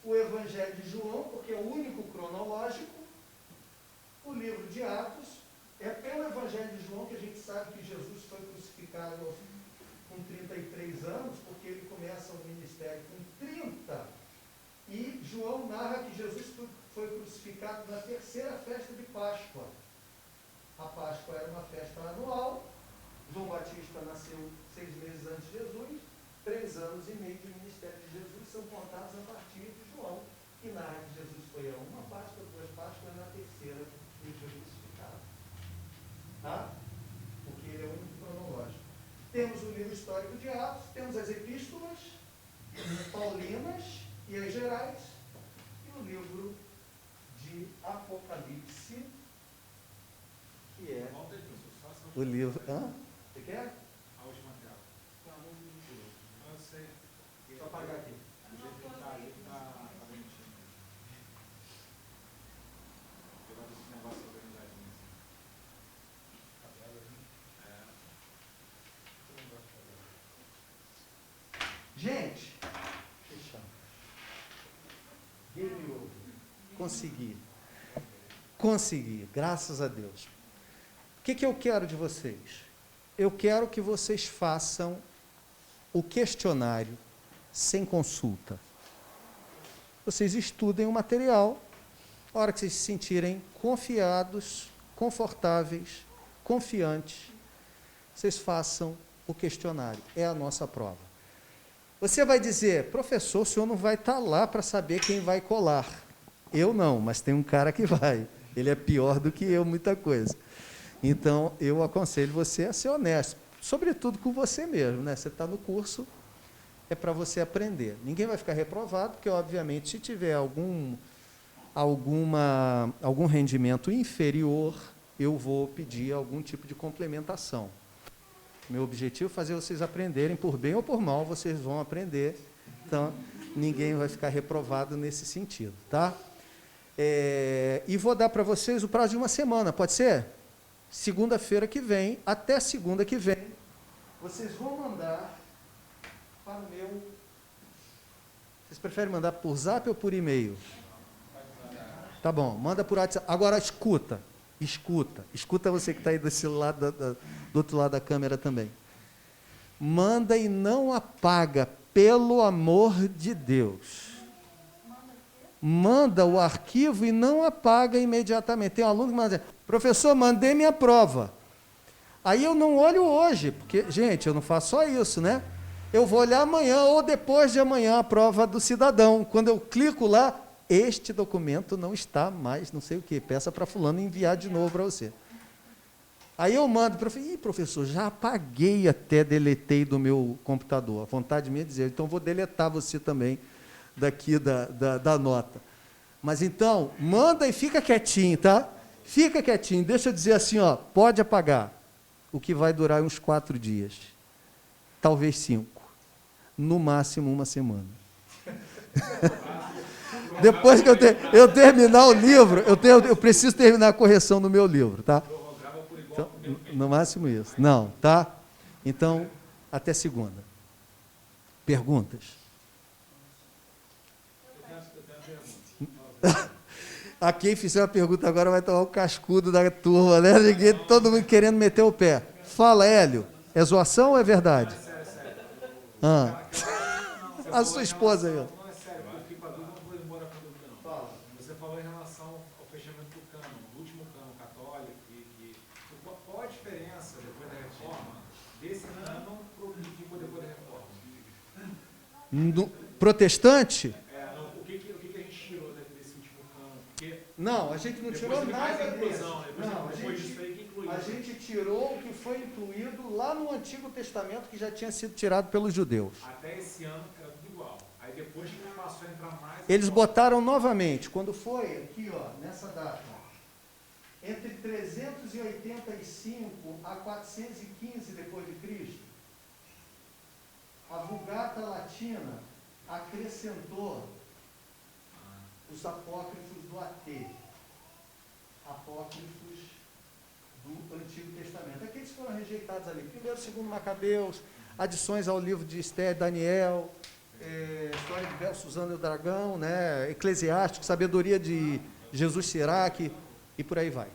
O Evangelho de João, porque é o único cronológico. O livro de Atos, é pelo Evangelho de João que a gente sabe que Jesus foi crucificado com 33 anos, porque ele começa o ministério com 30. E João narra que Jesus foi crucificado na terceira festa de Páscoa. A Páscoa era uma festa anual. João Batista nasceu 6 meses antes de Jesus. 3 anos e meio de ministério de Jesus são contados a partir de João, que narra que Jesus foi a uma Páscoa, 2 Páscoas, e na terceira ele foi crucificado. Tá? Porque ele é o único cronológico. Temos o livro histórico de Atos, temos as epístolas paulinas e as gerais, e o livro de Apocalipse, que é Volta aí, professor, só essa o última livro... tela. Hã? Você quer? A última tela. Não, eu sei. Deixa eu apagar aqui. Do jeito que tá ali, tá bonitinho. Eu gosto desse negócio organizadinho assim. Gente, game over. Consegui, graças a Deus. O que eu quero de vocês? Eu quero que vocês façam o questionário sem consulta. Vocês estudem o material, a hora que vocês se sentirem confiados, confortáveis, confiantes, vocês façam o questionário. É a nossa prova. Você vai dizer, professor, o senhor não vai estar lá para saber quem vai colar. Eu não, mas tem um cara que vai. Ele é pior do que eu, muita coisa. Então, eu aconselho você a ser honesto, sobretudo com você mesmo, né? Você está no curso, é para você aprender. Ninguém vai ficar reprovado, porque, obviamente, se tiver algum rendimento inferior, eu vou pedir algum tipo de complementação. Meu objetivo é fazer vocês aprenderem, por bem ou por mal, vocês vão aprender. Então, ninguém vai ficar reprovado nesse sentido, tá? E vou dar para vocês o prazo de uma semana, pode ser? Segunda-feira que vem, até segunda que vem, vocês vão mandar para o meu... Vocês preferem mandar por zap ou por e-mail? Tá bom, manda por WhatsApp. Agora, escuta você que está aí desse lado, do outro lado da câmera também. Manda e não apaga, pelo amor de Deus. Manda o arquivo e não apaga imediatamente. Tem um aluno que manda, professor, mandei minha prova. Aí eu não olho hoje, porque, gente, eu não faço só isso, né? Eu vou olhar amanhã ou depois de amanhã a prova do cidadão. Quando eu clico lá, este documento não está mais, não sei o quê, peça para fulano enviar de novo para você. Aí eu mando, professor, já apaguei até, deletei do meu computador. A vontade minha é dizer, então vou deletar você também daqui da nota. Mas então, manda e fica quietinho, tá? Fica quietinho, deixa eu dizer assim, ó, pode apagar, o que vai durar uns 4 dias, talvez 5, no máximo 1 semana. Depois que eu terminar o livro, eu preciso terminar a correção no meu livro, tá? Então, no máximo isso. Não, tá? Então, até segunda. Perguntas? A quem fizer uma pergunta agora vai tomar o cascudo da turma, né? Todo mundo querendo meter o pé. Fala, Hélio, é zoação ou é verdade? A sua esposa aí, ó. Você falou em relação ao fechamento do cânon, do último cânon católico, qual a diferença, depois da reforma, desse cânon para o que ficou depois da reforma? Protestante? O que Não, a gente não tirou Depois ele faz nada a desse. inclusão, depois Não, foi disso aí que incluiu. a gente tirou o que foi incluído lá no Antigo Testamento, que já tinha sido tirado pelos judeus. Até esse ano era tudo igual. Aí depois que passou a entrar mais... Eles botaram novamente, quando foi aqui, ó, nessa data, entre 385 a 415 depois de Cristo, a Vulgata Latina acrescentou os apócrifos do AT, apócrifos do Antigo Testamento. Aqueles foram rejeitados ali. Primeiro, segundo Macabeus, adições ao livro de Esther, Daniel, História de Belsuzano e o Dragão, né, Eclesiástico, Sabedoria de Jesus Siraque, e por aí vai.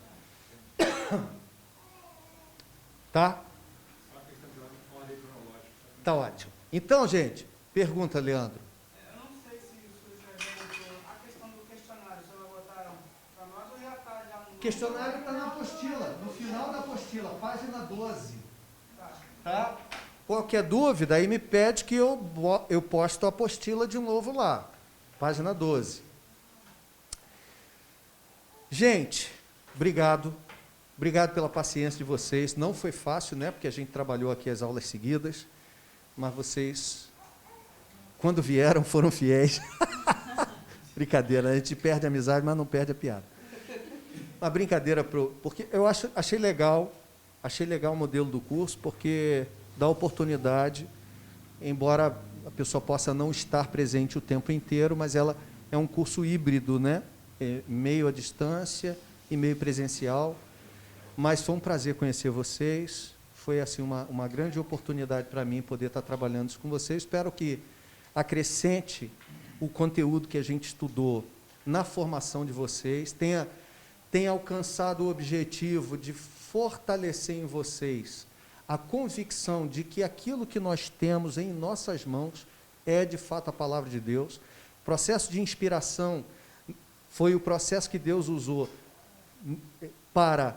Tá? Tá ótimo. Então, gente, pergunta, Leandro. Eu não sei se isso já botou a questão do questionário, se ela botaram para nós ou já está já no... O questionário está na apostila, no final da apostila, página 12. Tá? Qualquer dúvida, aí me pede que eu posto a apostila de novo lá. Página 12. Gente, obrigado. Obrigado pela paciência de vocês. Não foi fácil, né? Porque a gente trabalhou aqui as aulas seguidas. Mas vocês, quando vieram, foram fiéis. Brincadeira, a gente perde a amizade, mas não perde a piada. Uma brincadeira, porque eu achei legal o modelo do curso, porque dá oportunidade, embora a pessoa possa não estar presente o tempo inteiro, mas ela é um curso híbrido, né? Meio à distância e meio presencial. Mas foi um prazer conhecer vocês. Foi assim, uma grande oportunidade para mim poder estar trabalhando isso com vocês. Espero que acrescente o conteúdo que a gente estudou na formação de vocês, tenha alcançado o objetivo de fortalecer em vocês a convicção de que aquilo que nós temos em nossas mãos é, de fato, a palavra de Deus. O processo de inspiração foi o processo que Deus usou para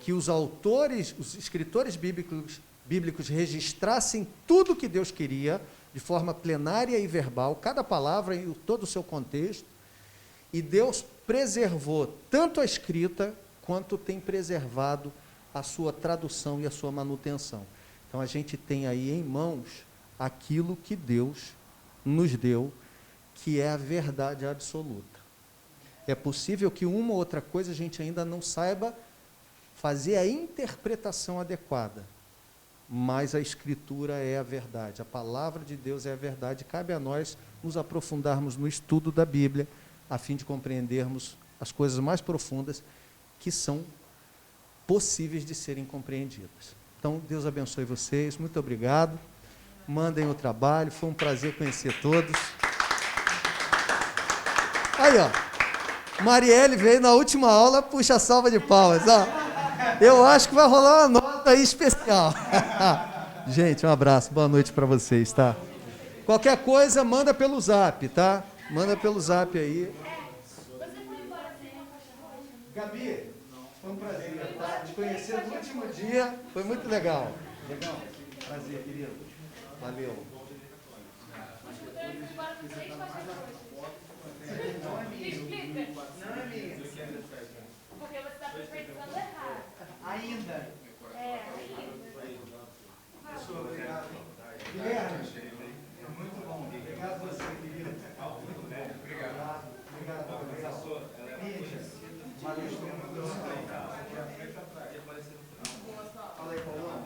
que os autores, os escritores bíblicos registrassem tudo o que Deus queria, de forma plenária e verbal, cada palavra e todo o seu contexto, e Deus preservou tanto a escrita, quanto tem preservado a sua tradução e a sua manutenção. Então, a gente tem aí em mãos aquilo que Deus nos deu, que é a verdade absoluta. É possível que uma ou outra coisa a gente ainda não saiba fazer a interpretação adequada, mas a Escritura é a verdade, a palavra de Deus é a verdade. Cabe a nós nos aprofundarmos no estudo da Bíblia, a fim de compreendermos as coisas mais profundas que são possíveis de serem compreendidas. Então, Deus abençoe vocês, muito obrigado, mandem o trabalho, foi um prazer conhecer todos. Aí, ó, Marielle veio na última aula, puxa a salva de palmas, ó. Eu acho que vai rolar uma nota aí especial. Gente, um abraço, boa noite para vocês, tá? Qualquer coisa, manda pelo zap, tá? Manda pelo zap aí. Você foi embora sem a caixa roxa? Gabi, foi um prazer, tá? Te conhecer no último dia, foi muito legal. Legal? Prazer, querido. Valeu. Mas eu tô indo embora com 3 caixas roxas. Não é Me minha. explica. Não é minha. Porque você está profetizando errado. Ainda. Ainda. Pessoal, obrigado. Guilherme, É muito bom. obrigado a você, querido. Obrigado. Obrigado, obrigado. Mídia, valeu. Fala aí, Paulão.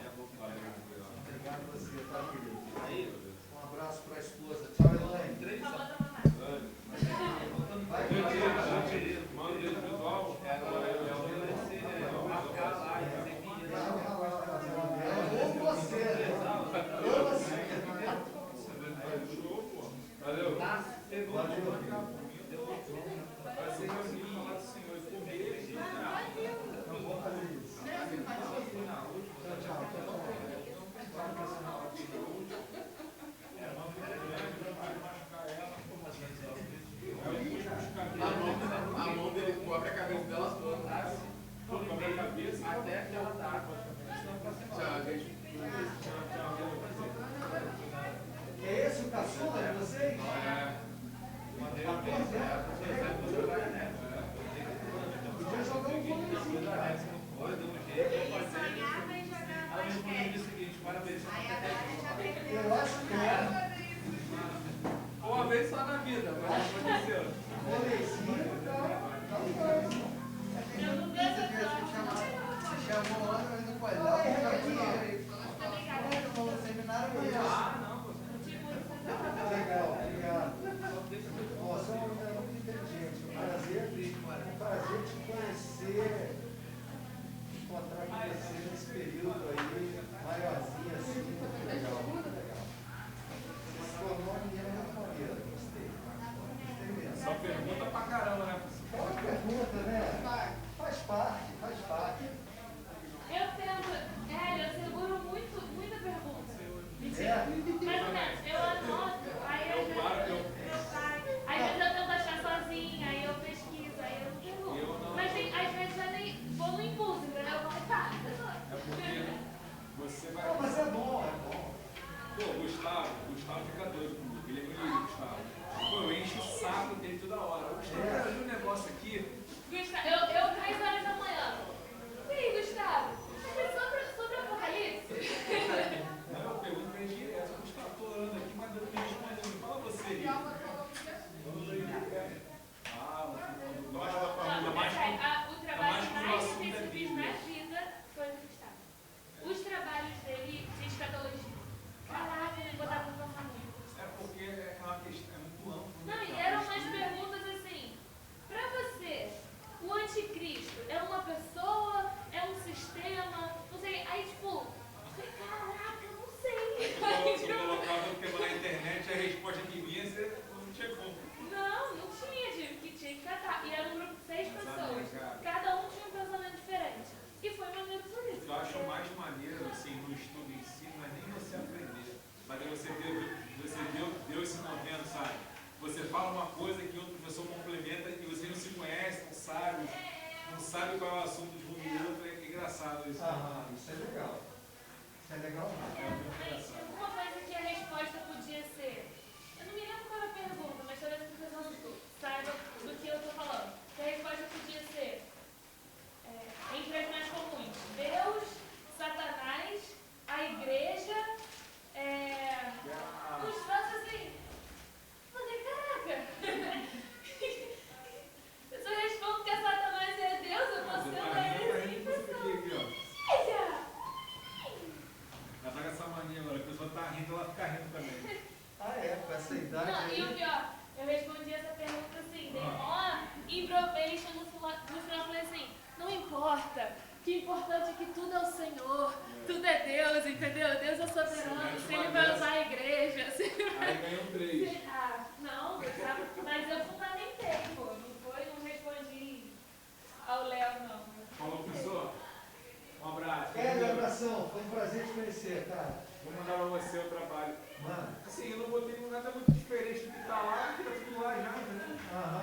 Obrigado a você, tá, querido? Um abraço para a esposa. Tchau, Elaine. Vai, Manda ele pessoal. ou você. Valeu. A mão dele cobre a cabeça delas todas. Até que ela dá. Tchau, gente. É esse o caçula de vocês? É. A torre vez só na vida, mas aconteceu. Rolezinho, Eu não vejo essa Chamou lá, mas não pode dar. Vamos seminário amanhã. Ah, não, pô. Legal, obrigado. Você é uma menina muito inteligente. Um prazer te conhecer, encontrar com você nesse período aí, maiorzinha assim, muito legal, muito legal. Se tornou uma menina muito maneira, gostei. Gostei mesmo. Só pergunta pra caramba, né? É uma pergunta, né? Faz parte, faz parte. Eu tento, eu seguro muita pergunta. É? Mais ou menos, eu anoto, aí às vezes meu pai, às vezes eu tento achar sozinha, aí eu pesquiso, aí eu pergunto. Mas às vezes eu nem vou no impulso, entendeu? Eu falo, tá, É porque você vai. Não, mas é bom, é bom. Pô, o Gustavo fica doido comigo. Ele é meu amigo, Gustavo. Pô, eu encho o saco dele toda hora. Ô, Gustavo, cara, viu um negócio aqui? Gustavo, eu 3 horas da manhã. E aí, Gustavo? Sobre o Apocalipse? Não, eu pergunto pra ele direto. Gustavo, tô orando aqui, mas Deus me respondendo. Fala você aí. O trabalho mais difícil que eu fiz na vida foi o Gustavo. Os trabalhos dele de escatologia. Caraca, ele botava no passar muito. É porque é uma questão, é muito amplo. Não, e eram umas perguntas assim. Pra você, o anticristo é uma pessoa, é um sistema, não sei. Aí, tipo, eu falei, caraca, eu não sei. Se eu colocava o tema na internet, a resposta que vinha, você não tinha como. Não tinha, tive que tinha que tratar. E era um grupo de 6 pessoas. Cada um tinha um pensamento diferente. E foi maneiro por isso. O que eu acho mais maneiro, assim, no estudo em si, não é nem você aprender, mas é você deu esse momento, sabe? Você fala uma coisa que outro professor complementa e você não se conhece, não sabe qual é o assunto de um e outro, é engraçado isso. Ah, isso é legal. Isso é legal mesmo. É muito engraçado. Alguma coisa que a resposta podia ser. Eu não me lembro qual era a pergunta, mas talvez o professor saiba do que eu estou falando. Que a resposta podia ser, entre as mais comuns, Deus, Satanás, a igreja, os troços assim. Eu falei, caraca! Se eu respondo que é Satanás e é Deus, eu posso ter uma impressão. Igreja! Ela tá com essa mania agora, a pessoa tá rindo, ela fica rindo também. Ah, é, com essa idade Não, e o aí. pior, eu respondi essa pergunta assim, improvisation, no final eu falei assim, não importa, o que é importante é que tudo é o Senhor, tudo é Deus, entendeu? Deus é soberano, se Ele vai usar a igreja. Aí ganhou 3. Não, mas eu fundamentei, pô, não respondi ao Léo, não. Falou, professor? Um abraço. De abração, foi um prazer te conhecer, cara. Vou mandar pra você o trabalho. Mano. Assim, eu não botei nada muito diferente do que tá lá, porque tá tudo lá já, entendeu? Aham.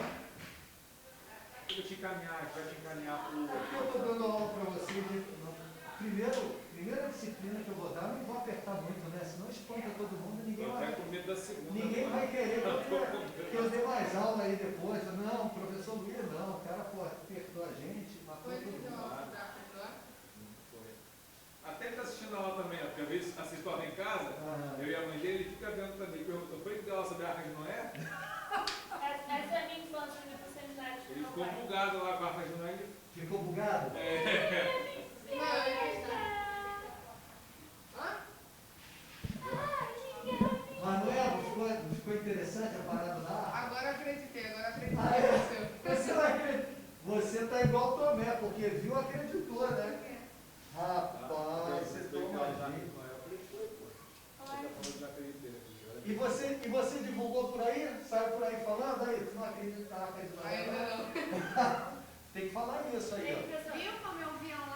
Eu vou te encaminhar, vai te encaminhar pro. Eu estou dando aula para você. Primeira disciplina que eu vou dar, não vou apertar muito, né? Senão espanta todo mundo e Eu até com medo da segunda. ninguém vai querer que eu dê mais aula aí depois. Não, professor Luiz não, o cara pô, apertou a gente, matou todo mundo. Até ele tá assistindo a aula também, ó, porque às vezes assisto aula em casa, Aham. eu e a mãe dele, ele fica vendo também. Perguntou, foi que deu aula sobre a Arca de Noé? Essa é a minha infância, eu fui pro seminário com Ele meu ficou pai. bugado lá com a Arca de Noé. Ficou bugado? Manuel, não ficou interessante a parada lá? Agora acreditei. Ah, é? Você não acredita? Você tá igual o Tomé, porque viu, acreditou, né? Rapaz, você toma jeito. E você divulgou por aí? Saiu por aí falando? Aí, tu não acredita na Arca de Noé? Ainda não. Tem que falar isso aí, ó. Viu como eu vi online?